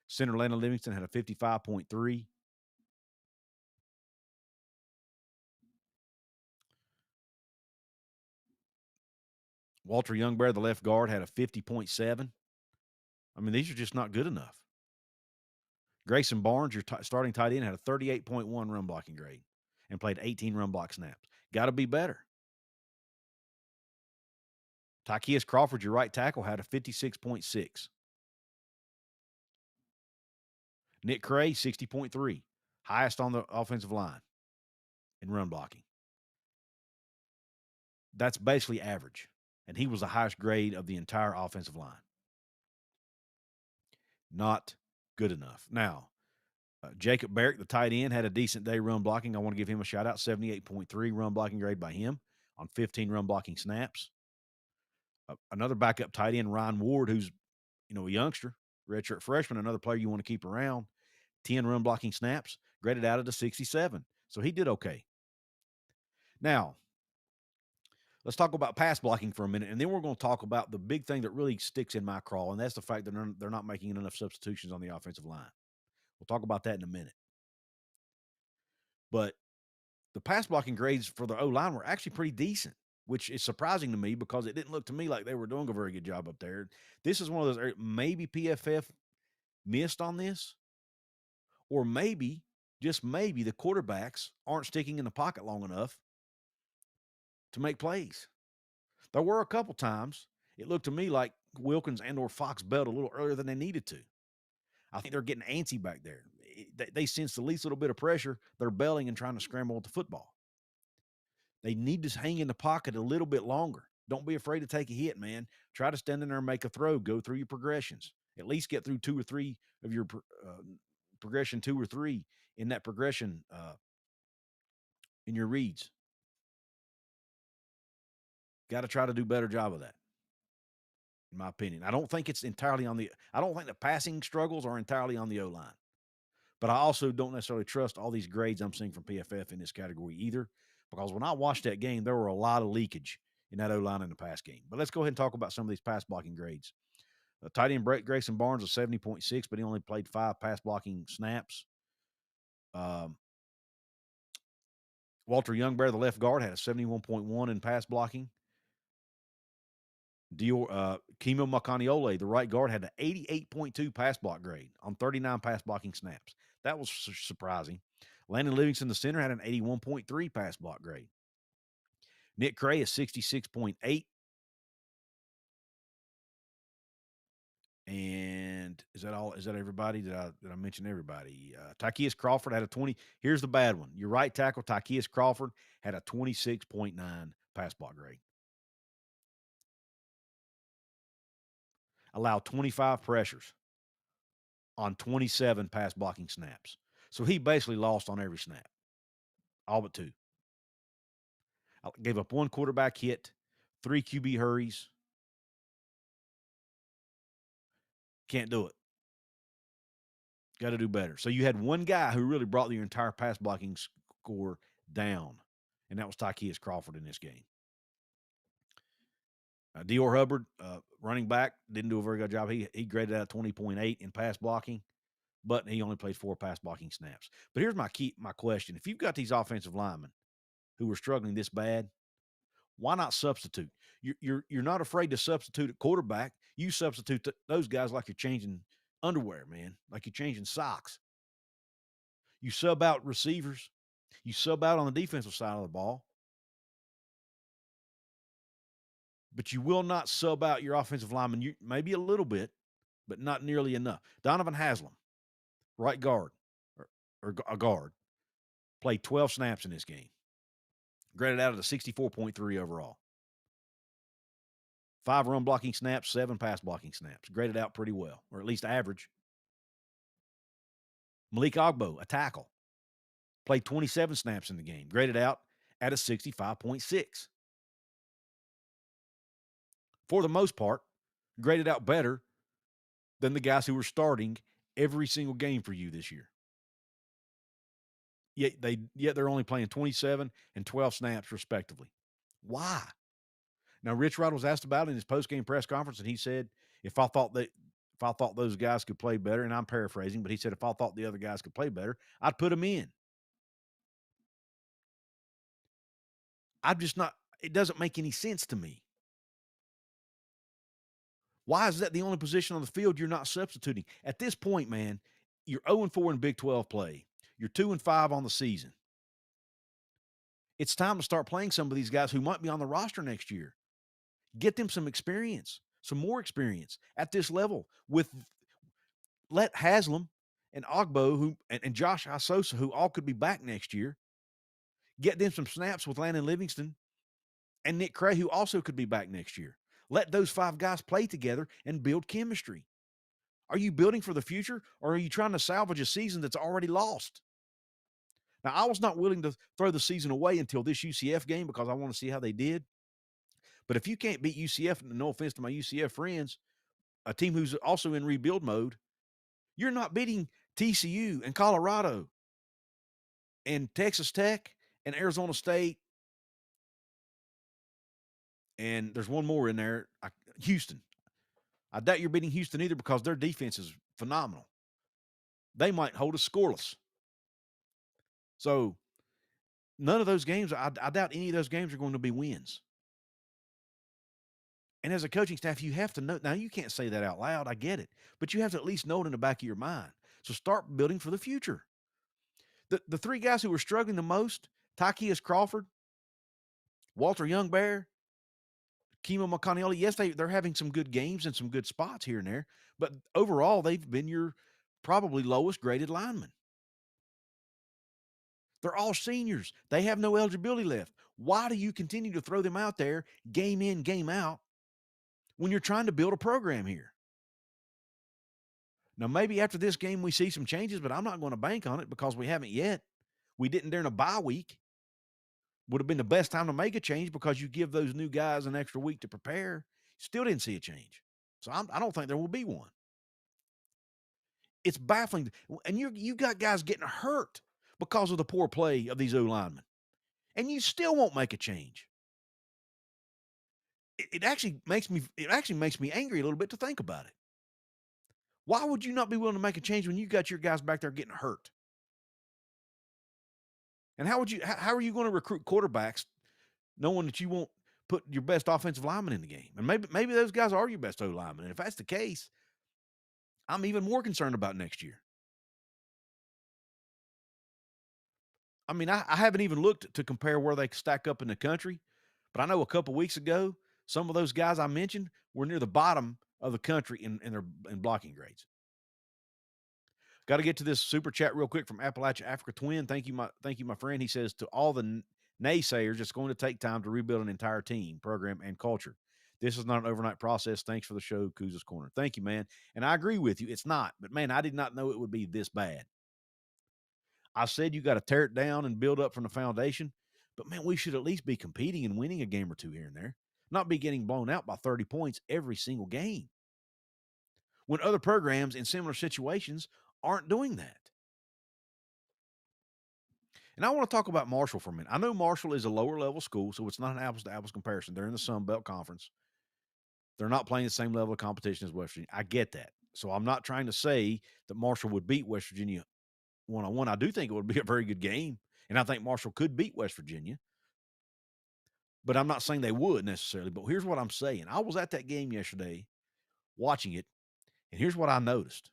S1: Center Landon Livingston had a 55.3. Walter Youngbear, the left guard, had a 50.7. I mean, these are just not good enough. Grayson Barnes, your starting tight end, had a 38.1 run blocking grade and played 18 run block snaps. Got to be better. Tykeus Crawford, your right tackle, had a 56.6. Nick Cray, 60.3. Highest on the offensive line in run blocking. That's basically average. And he was the highest grade of the entire offensive line. Not good enough. Now, Jacob Barrick, the tight end, had a decent day run blocking. I want to give him a shout out. 78.3 run blocking grade by him on 15 run blocking snaps. Another backup tight end, Ryan Ward, who's a youngster, redshirt freshman, another player you want to keep around. 10 run blocking snaps, graded out at a 67. So he did okay. Now, let's talk about pass blocking for a minute, and then we're going to talk about the big thing that really sticks in my craw, and that's the fact that they're not making enough substitutions on the offensive line. We'll talk about that in a minute. But the pass blocking grades for the O-line were actually pretty decent, which is surprising to me because it didn't look to me like they were doing a very good job up there. This is one of those, maybe PFF missed on this, or maybe, just maybe, the quarterbacks aren't sticking in the pocket long enough to make plays. There were a couple times it looked to me like Wilkins and or Fox bailed a little earlier than they needed to. I think they're getting antsy back there. They sense the least little bit of pressure, they're bailing and trying to scramble with the football. They need to hang in the pocket a little bit longer. Don't be afraid to take a hit, man. Try to stand in there and make a throw. Go through your progressions. At least get through 2 or 3 of your progression 2 or 3 in that progression in your reads. Got to try to do a better job of that, in my opinion. I don't think the passing struggles are entirely on the O-line. But I also don't necessarily trust all these grades I'm seeing from PFF in this category either, because when I watched that game, there were a lot of leakage in that O-line in the pass game. But let's go ahead and talk about some of these pass blocking grades. Tight end Grayson Barnes was 70.6, but he only played 5 pass blocking snaps. Walter Youngbear, the left guard, had a 71.1 in pass blocking. Kimo Makaniole, the right guard, had an 88.2 pass block grade on 39 pass blocking snaps. That was surprising. Landon Livingston, the center, had an 81.3 pass block grade. Nick Cray is 66.8. And Is that all? Is that everybody? Did I mention everybody? Tykeus Crawford had a 20. Here's the bad one. Your right tackle, Tykeus Crawford, had a 26.9 pass block grade. Allowed 25 pressures on 27 pass blocking snaps. So he basically lost on every snap, all but two. Gave up one quarterback hit, 3 QB hurries. Can't do it. Got to do better. So you had one guy who really brought your entire pass blocking score down, and that was Tykeus Crawford in this game. Dior Hubbard, running back, didn't do a very good job. He graded out 20.8 in pass blocking, but he only played 4 pass blocking snaps. But here's my question. If you've got these offensive linemen who are struggling this bad, why not substitute? You're not afraid to substitute at quarterback. You substitute those guys like you're changing underwear, man, like you're changing socks. You sub out receivers. You sub out on the defensive side of the ball. But you will not sub out your offensive lineman. You maybe a little bit, but not nearly enough. Donovan Haslam, right guard, or a guard, played 12 snaps in this game. Graded out at a 64.3 overall. 5 run blocking snaps, 7 pass blocking snaps. Graded out pretty well, or at least average. Malik Ogbo, a tackle, played 27 snaps in the game. Graded out at a 65.6. For the most part, graded out better than the guys who were starting every single game for you this year. Yet they're only playing 27 and 12 snaps respectively. Why? Now, Rich Rod was asked about it in his post-game press conference, and he said, if I thought those guys could play better, and I'm paraphrasing, but he said, if I thought the other guys could play better, I'd put them in. I'm just not – it doesn't make any sense to me. Why is that the only position on the field you're not substituting? At this point, man, you're 0-4 in Big 12 play. You're 2-5 on the season. It's time to start playing some of these guys who might be on the roster next year. Get them some experience, some more experience at this level. Let Haslam and Ogbo and Josh Isosa, who all could be back next year, get them some snaps with Landon Livingston and Nick Cray, who also could be back next year. Let those 5 guys play together and build chemistry. Are you building for the future, or are you trying to salvage a season that's already lost? Now, I was not willing to throw the season away until this UCF game because I want to see how they did. But if you can't beat UCF, no offense to my UCF friends, a team who's also in rebuild mode, you're not beating TCU and Colorado and Texas Tech and Arizona State. And there's one more in there, Houston. I doubt you're beating Houston either because their defense is phenomenal. They might hold us scoreless. So none of those games, I doubt any of those games are going to be wins. And as a coaching staff, you have to know. Now, you can't say that out loud. I get it. But you have to at least know it in the back of your mind. So start building for the future. The 3 guys who were struggling the most, Tykeus Crawford, Walter Youngbear, Kimo Makaniole, yes, they're having some good games and some good spots here and there. But overall, they've been your probably lowest graded linemen. They're all seniors. They have no eligibility left. Why do you continue to throw them out there game in, game out when you're trying to build a program here? Now, maybe after this game we see some changes, but I'm not going to bank on it because we haven't yet. We didn't during a bye week. Would have been the best time to make a change because you give those new guys an extra week to prepare. Still didn't see a change. So I don't think there will be one. It's baffling. And you got guys getting hurt because of the poor play of these O-linemen. And you still won't make a change. It actually makes me angry a little bit to think about it. Why would you not be willing to make a change when you got your guys back there getting hurt? And how are you going to recruit quarterbacks knowing that you won't put your best offensive lineman in the game? And maybe those guys are your best O-linemen. And if that's the case, I'm even more concerned about next year. I mean, I haven't even looked to compare where they stack up in the country, but I know a couple weeks ago, some of those guys I mentioned were near the bottom of the country in blocking grades. Got to get to this super chat real quick from Appalachia Africa Twin. Thank you, my friend. He says to all the naysayers, it's going to take time to rebuild an entire team, program, and culture. This is not an overnight process. Thanks for the show, Couz's Corner. Thank you, man. And I agree with you. It's not. But man, I did not know it would be this bad. I said you got to tear it down and build up from the foundation. But man, we should at least be competing and winning a game or two here and there, not be getting blown out by 30 points every single game, when other programs in similar situations aren't doing that. And I want to talk about Marshall for a minute. I know Marshall is a lower level school, so it's not an apples to apples comparison. They're in the Sun Belt Conference. They're not playing the same level of competition as West Virginia. I get that. So I'm not trying to say that Marshall would beat West Virginia one-on-one. I do think it would be a very good game, and I think Marshall could beat West Virginia. But I'm not saying they would necessarily. But here's what I'm saying. I was at that game yesterday watching it, and here's what I noticed.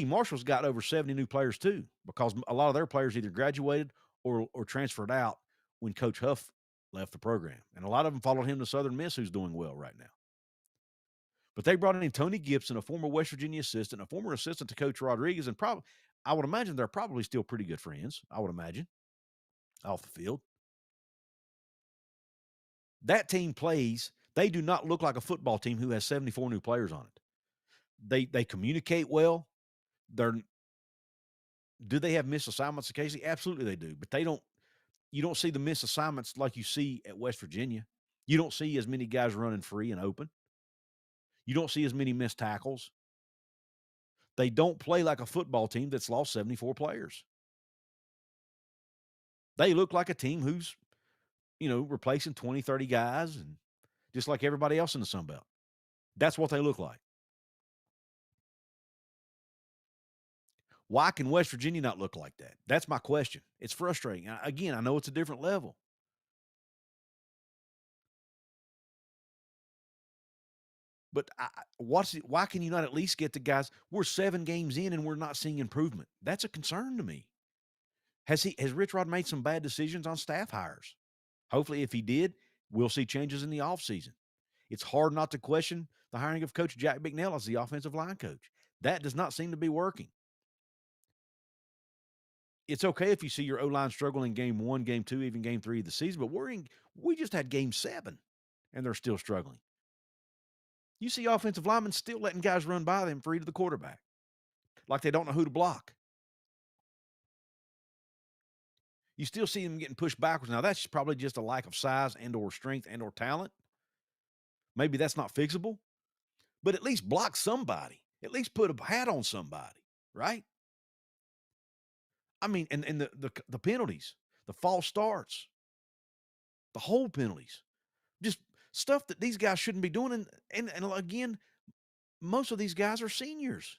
S1: Marshall's got over 70 new players too, because a lot of their players either graduated or transferred out when Coach Huff left the program. And a lot of them followed him to Southern Miss, who's doing well right now. But they brought in Tony Gibson, a former West Virginia assistant, a former assistant to Coach Rodriguez, and I would imagine they're probably still pretty good friends, I would imagine, off the field. That team plays, they do not look like a football team who has 74 new players on it. They communicate well. Do they have missed assignments occasionally? Absolutely they do. But you don't see the missed assignments like you see at West Virginia. You don't see as many guys running free and open. You don't see as many missed tackles. They don't play like a football team that's lost 74 players. They look like a team who's, replacing 20, 30 guys, and just like everybody else in the Sun Belt. That's what they look like. Why can West Virginia not look like that? That's my question. It's frustrating. Again, I know it's a different level. But why can you not at least get the guys? We're 7 games in and we're not seeing improvement. That's a concern to me. Has Rich Rod made some bad decisions on staff hires? Hopefully, if he did, we'll see changes in the offseason. It's hard not to question the hiring of Coach Jack McNeil as the offensive line coach. That does not seem to be working. It's okay if you see your O-line struggle in game 1, game 2, even game 3 of the season, but we just had game 7, and they're still struggling. You see offensive linemen still letting guys run by them free to the quarterback, like they don't know who to block. You still see them getting pushed backwards. Now, that's probably just a lack of size and or strength and or talent. Maybe that's not fixable, but at least block somebody. At least put a hat on somebody, right? I mean, and the penalties, the false starts, the hold penalties, just stuff that these guys shouldn't be doing. And again, most of these guys are seniors.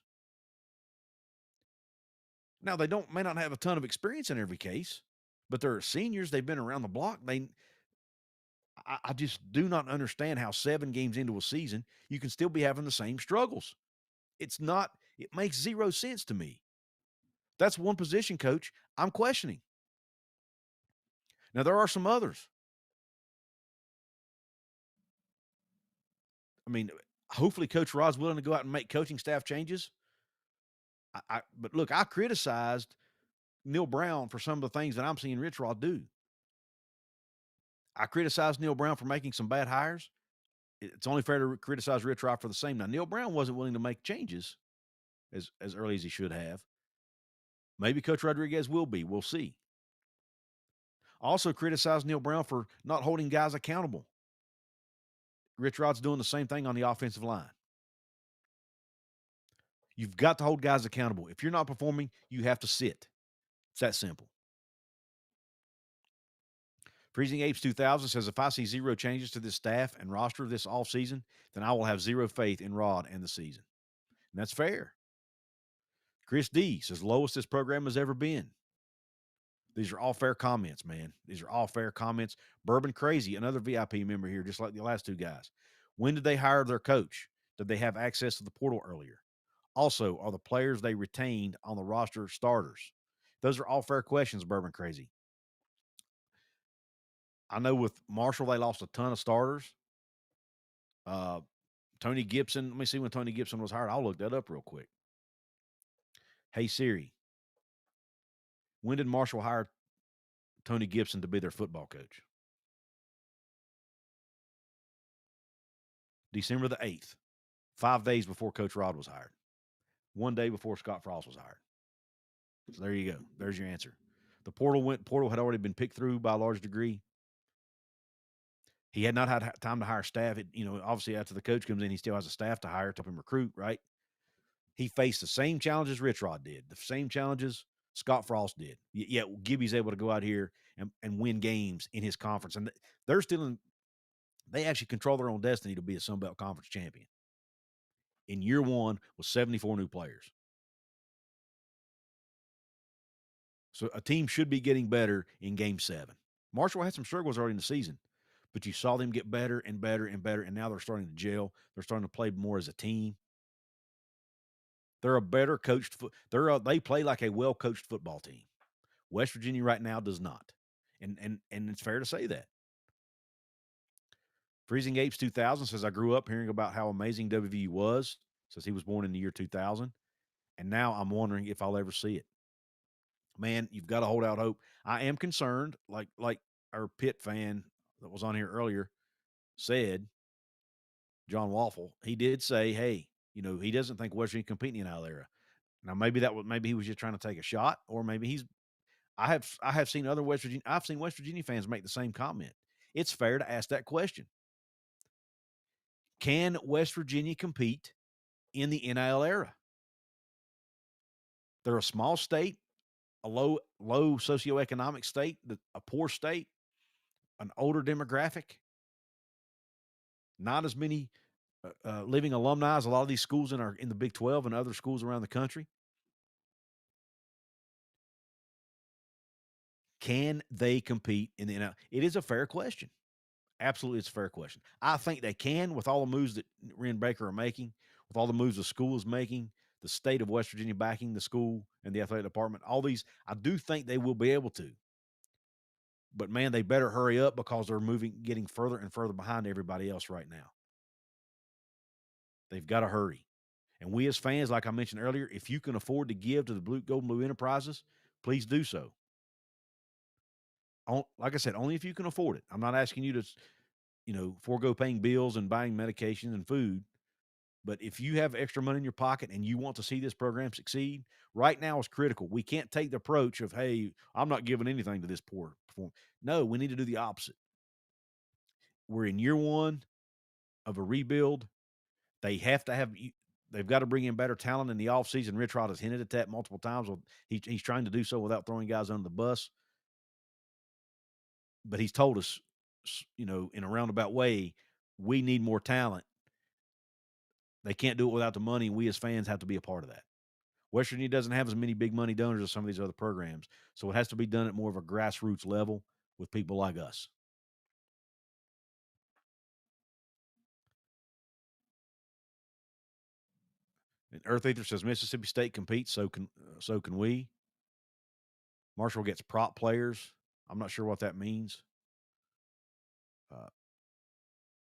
S1: Now, they may not have a ton of experience in every case, but they're seniors. They've been around the block. I just do not understand how 7 games into a season, you can still be having the same struggles. It makes zero sense to me. That's one position, coach, I'm questioning. Now, there are some others. I mean, hopefully Coach Rod's willing to go out and make coaching staff changes. But look, I criticized Neil Brown for some of the things that I'm seeing Rich Rod do. I criticized Neil Brown for making some bad hires. It's only fair to criticize Rich Rod for the same. Now, Neil Brown wasn't willing to make changes as early as he should have. Maybe Coach Rodriguez will be. We'll see. I also criticized Neil Brown for not holding guys accountable. Rich Rod's doing the same thing on the offensive line. You've got to hold guys accountable. If you're not performing, you have to sit. It's that simple. Freezing Apes 2000 says, if I see zero changes to this staff and roster this offseason, then I will have zero faith in Rod and the season. And that's fair. Chris D says, lowest this program has ever been. These are all fair comments, man. These are all fair comments. Bourbon Crazy, another VIP member here, just like the last 2 guys. When did they hire their coach? Did they have access to the portal earlier? Also, are the players they retained on the roster starters? Those are all fair questions, Bourbon Crazy. I know with Marshall, they lost a ton of starters. Tony Gibson, let me see when Tony Gibson was hired. I'll look that up real quick. Hey Siri, when did Marshall hire Tony Gibson to be their football coach? December the 8th, 5 days before Coach Rod was hired, 1 day before Scott Frost was hired. So there you go. There's your answer. The portal had already been picked through by a large degree. He had not had time to hire staff. Obviously after the coach comes in, he still has a staff to hire to help him recruit, right? He faced the same challenges Rich Rod did, the same challenges Scott Frost did. Yet Gibby's able to go out here and win games in his conference. And they're still in, they actually control their own destiny to be a Sun Belt Conference champion in year one with 74 new players. So a team should be getting better in game 7. Marshall had some struggles early in the season, but you saw them get better and better and better, and now they're starting to gel. They're starting to play more as a team. They're a better coached they play like a well-coached football team. West Virginia right now does not. And it's fair to say that. Freezing Apes 2000 says, I grew up hearing about how amazing WVU was, says he was born in the year 2000, and now I'm wondering if I'll ever see it. Man, you've got to hold out hope. I am concerned, like our Pitt fan that was on here earlier said, John Waffle, he did say, hey, he doesn't think West Virginia competing in NIL era. Now maybe he was just trying to take a shot, or maybe I have seen other I've seen West Virginia fans make the same comment. It's fair to ask that question. Can West Virginia compete in the NIL era? They're a small state, a low socioeconomic state, a poor state, an older demographic, not as many living alumni as a lot of these schools in the Big 12 and other schools around the country. Can they compete in the NIL? It is a fair question. Absolutely, it's a fair question. I think they can with all the moves that Ren Baker are making, with all the moves the school is making, the state of West Virginia backing the school and the athletic department, all these, I do think they will be able to. But, man, they better hurry up because they're getting further and further behind everybody else right now. They've got to hurry. And we as fans, like I mentioned earlier, if you can afford to give to the Gold and Blue Enterprises, please do so. Like I said, only if you can afford it. I'm not asking you to forego paying bills and buying medication and food. But if you have extra money in your pocket and you want to see this program succeed, right now is critical. We can't take the approach of, hey, I'm not giving anything to this poor performance. No, we need to do the opposite. We're in year one of a rebuild. They've got to bring in better talent in the offseason. Rich Rod has hinted at that multiple times. He's trying to do so without throwing guys under the bus. But he's told us, in a roundabout way, we need more talent. They can't do it without the money. We as fans have to be a part of that. West Virginia doesn't have as many big money donors as some of these other programs. So it has to be done at more of a grassroots level with people like us. And Earth Ether says Mississippi State competes, so can we. Marshall gets prop players. I'm not sure what that means.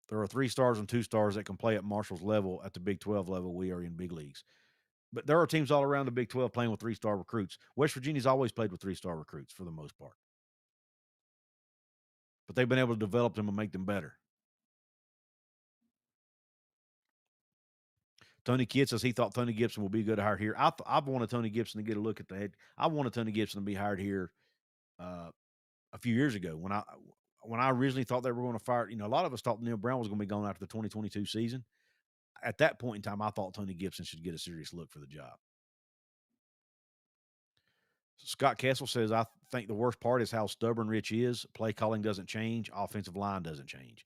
S1: There are 3 stars and 2 stars that can play at Marshall's level. At the Big 12 level, we are in big leagues. But there are teams all around the Big 12 playing with 3-star recruits. West Virginia's always played with 3-star recruits for the most part. But they've been able to develop them and make them better. Tony Kidd says he thought Tony Gibson will be good to hire here. I've wanted Tony Gibson to get a look at the head. I wanted Tony Gibson to be hired here a few years ago when I originally thought they were going to fire. A lot of us thought Neil Brown was going to be gone after the 2022 season. At that point in time, I thought Tony Gibson should get a serious look for the job. Scott Kessel says, I think the worst part is how stubborn Rich is. Play calling doesn't change. Offensive line doesn't change.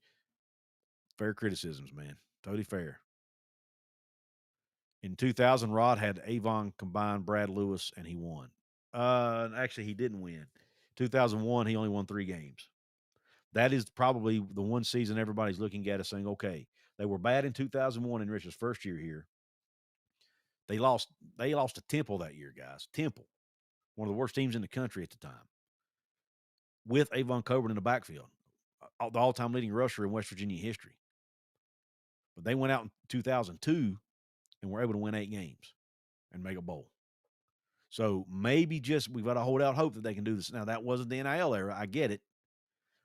S1: Fair criticisms, man. Totally fair. In 2000, Rod had Avon combine Brad Lewis, and he won. Actually, he didn't win. 2001, he only won 3 games. That is probably the one season everybody's looking at us saying, okay, they were bad in 2001 in Rich's first year here. They lost to Temple that year, guys. Temple, one of the worst teams in the country at the time, with Avon Coburn in the backfield, the all-time leading rusher in West Virginia history. But they went out in 2002 and were able to win 8 games and make a bowl. So maybe just we've got to hold out hope that they can do this. Now, that wasn't the NIL era. I get it.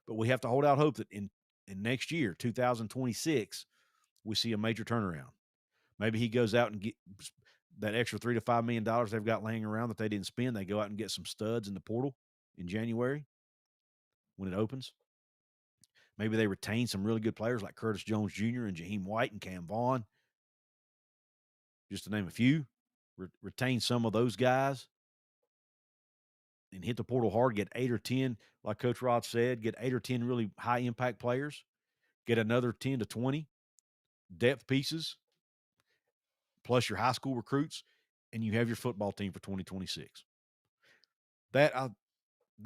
S1: But we have to hold out hope that in next year, 2026, we see a major turnaround. Maybe he goes out and get that extra $3 to $5 million they've got laying around that they didn't spend. They go out and get some studs in the portal in January when it opens. Maybe they retain some really good players like Curtis Jones Jr. and Jaheim White and Cam Vaughn, just to name a few. Retain some of those guys and hit the portal hard, get 8 or 10, like Coach Rod said, get 8 or 10 really high-impact players, get another 10 to 20 depth pieces, plus your high school recruits, and you have your football team for 2026. That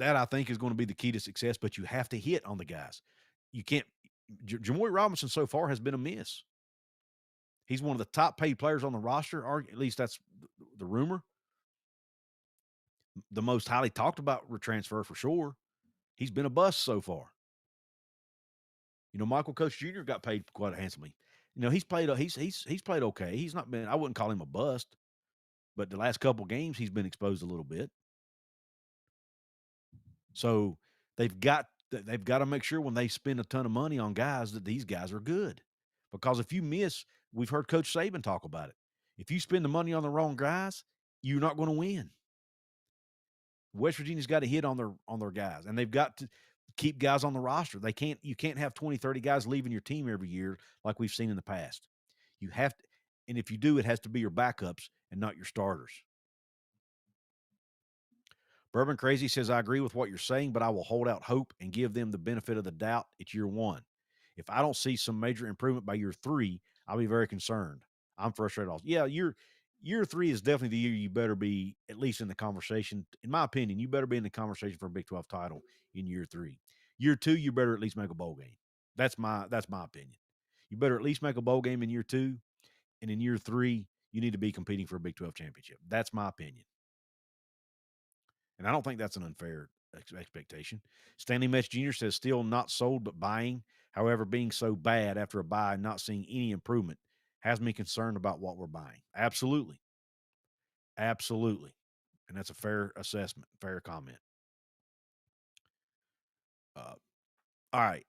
S1: I think is going to be the key to success, but you have to hit on the guys. You can't – Jamoy Robinson so far has been a miss. He's one of the top-paid players on the roster, or at least that's the rumor. The most highly talked about transfer for sure. He's been a bust so far. You know, Michael Coach Jr. got paid quite handsomely. You know, he's played okay. He's not been – I wouldn't call him a bust, but the last couple games he's been exposed a little bit. So they've got to make sure when they spend a ton of money on guys that these guys are good. Because if you miss, we've heard Coach Saban talk about it. If you spend the money on the wrong guys, you're not going to win. West Virginia's got to hit on their guys, and they've got to keep guys on the roster. You can't have 20, 30 guys leaving your team every year like we've seen in the past. You have to, and if you do, it has to be your backups and not your starters. Bourbon Crazy says, I agree with what you're saying, but I will hold out hope and give them the benefit of the doubt. It's year one. If I don't see some major improvement by year 3, I'll be very concerned. I'm frustrated also. Yeah, year 3 is definitely the year you better be at least in the conversation. In my opinion, you better be in the conversation for a Big 12 title in year 3. Year 2, you better at least make a bowl game. That's my opinion. You better at least make a bowl game in year 2, and in year 3, you need to be competing for a Big 12 championship. That's my opinion. And I don't think that's an unfair expectation. Stanley Metz Jr. says, still not sold but buying. However, being so bad after a buy and not seeing any improvement has me concerned about what we're buying. Absolutely. Absolutely. And that's a fair assessment, fair comment. All right.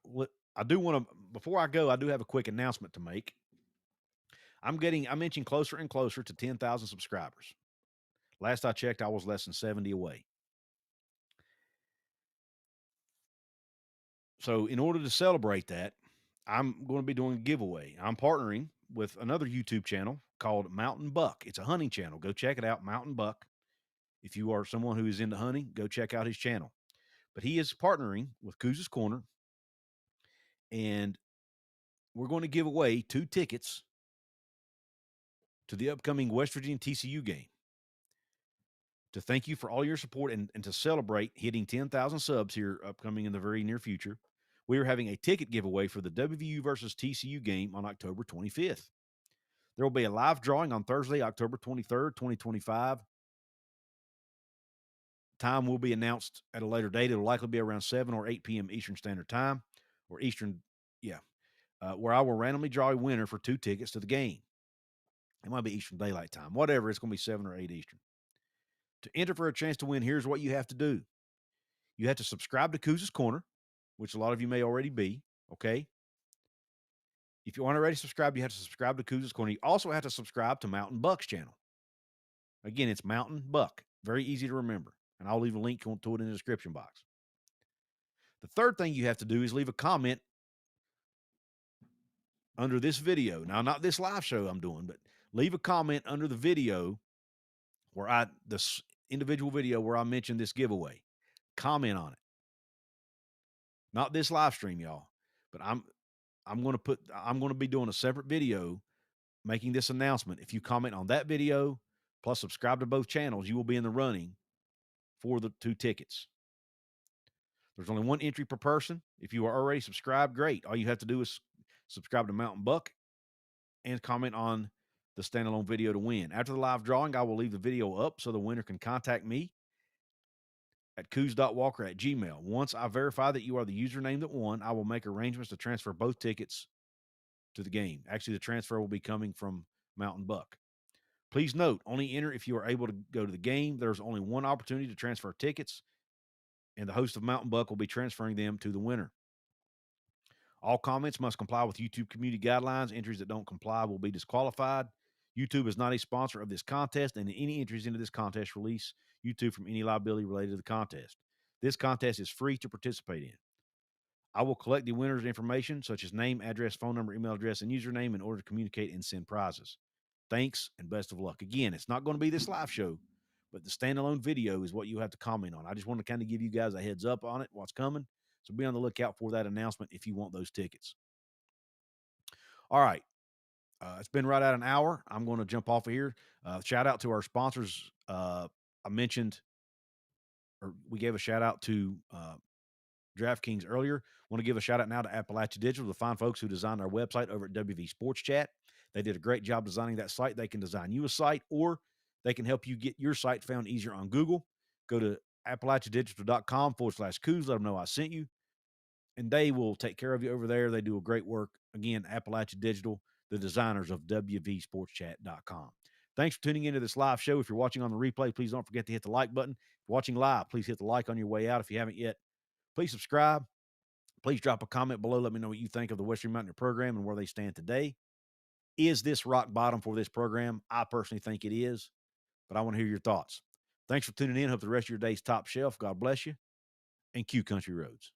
S1: I do want to, before I go, I do have a quick announcement to make. I'm inching closer and closer to 10,000 subscribers. Last I checked, I was less than 70 away. So in order to celebrate that, I'm going to be doing a giveaway. I'm partnering with another YouTube channel called Mountain Buck. It's a hunting channel. Go check it out, Mountain Buck. If you are someone who is into hunting, go check out his channel. But he is partnering with Couz's Corner, and we're going to give away 2 tickets to the upcoming West Virginia TCU game. To thank you for all your support and to celebrate hitting 10,000 subs here upcoming in the very near future, we are having a ticket giveaway for the WVU versus TCU game on October 25th. There will be a live drawing on Thursday, October 23rd, 2025. Time will be announced at a later date. It'll likely be around 7 or 8 p.m. Eastern Standard Time, or Eastern, where I will randomly draw a winner for 2 tickets to the game. It might be Eastern Daylight Time. Whatever, it's going to be 7 or 8 Eastern. To enter for a chance to win, here's what you have to do. You have to subscribe to Couz's Corner, which a lot of you may already be, okay? If you aren't already subscribed, you have to subscribe to Couz's Corner. You also have to subscribe to Mountain Buck's channel. Again, it's Mountain Buck. Very easy to remember. And I'll leave a link to it in the description box. The third thing you have to do is leave a comment under this video. Now, not this live show I'm doing, but leave a comment under the video this individual video where I mentioned this giveaway. Comment on it. Not this live stream, y'all, but I'm going to be doing a separate video making this announcement. If you comment on that video plus subscribe to both channels, you will be in the running for the 2 tickets. There's only 1 entry per person. If you are already subscribed, great. All you have to do is subscribe to Mountain Buck and comment on the standalone video to win. After the live drawing, I will leave the video up so the winner can contact me at couz.walker@gmail.com. Once I verify that you are the username that won, I will make arrangements to transfer both tickets to the game. Actually, the transfer will be coming from Mountain Buck. Please note, only enter if you are able to go to the game. There's only one opportunity to transfer tickets, and the host of Mountain Buck will be transferring them to the winner. All comments must comply with YouTube community guidelines. Entries that don't comply will be disqualified. YouTube is not a sponsor of this contest, and any entries into this contest release YouTube from any liability related to the contest. This contest is free to participate in. I will collect the winner's information, such as name, address, phone number, email address, and username, in order to communicate and send prizes. Thanks and best of luck. Again, it's not going to be this live show, but the standalone video is what you have to comment on. I just want to kind of give you guys a heads up on it, what's coming. So be on the lookout for that announcement if you want those tickets. All right. It's been right at an hour. I'm going to jump off of here. Shout out to our sponsors. I mentioned, or we gave a shout out to DraftKings earlier. Want to give a shout out now to Appalachia Digital, the fine folks who designed our website over at WV Sports Chat. They did a great job designing that site. They can design you a site, or they can help you get your site found easier on Google. Go to AppalachiaDigital.com/Couz. Let them know I sent you, and they will take care of you over there. They do a great work. Again, Appalachia Digital, the designers of WVSportsChat.com. Thanks for tuning into this live show. If you're watching on the replay, please don't forget to hit the like button. If you're watching live, please hit the like on your way out if you haven't yet. Please subscribe. Please drop a comment below. Let me know what you think of the West Virginia Mountaineer program and where they stand today. Is this rock bottom for this program? I personally think it is, but I want to hear your thoughts. Thanks for tuning in. Hope the rest of your day's top shelf. God bless you, and Q Country Roads.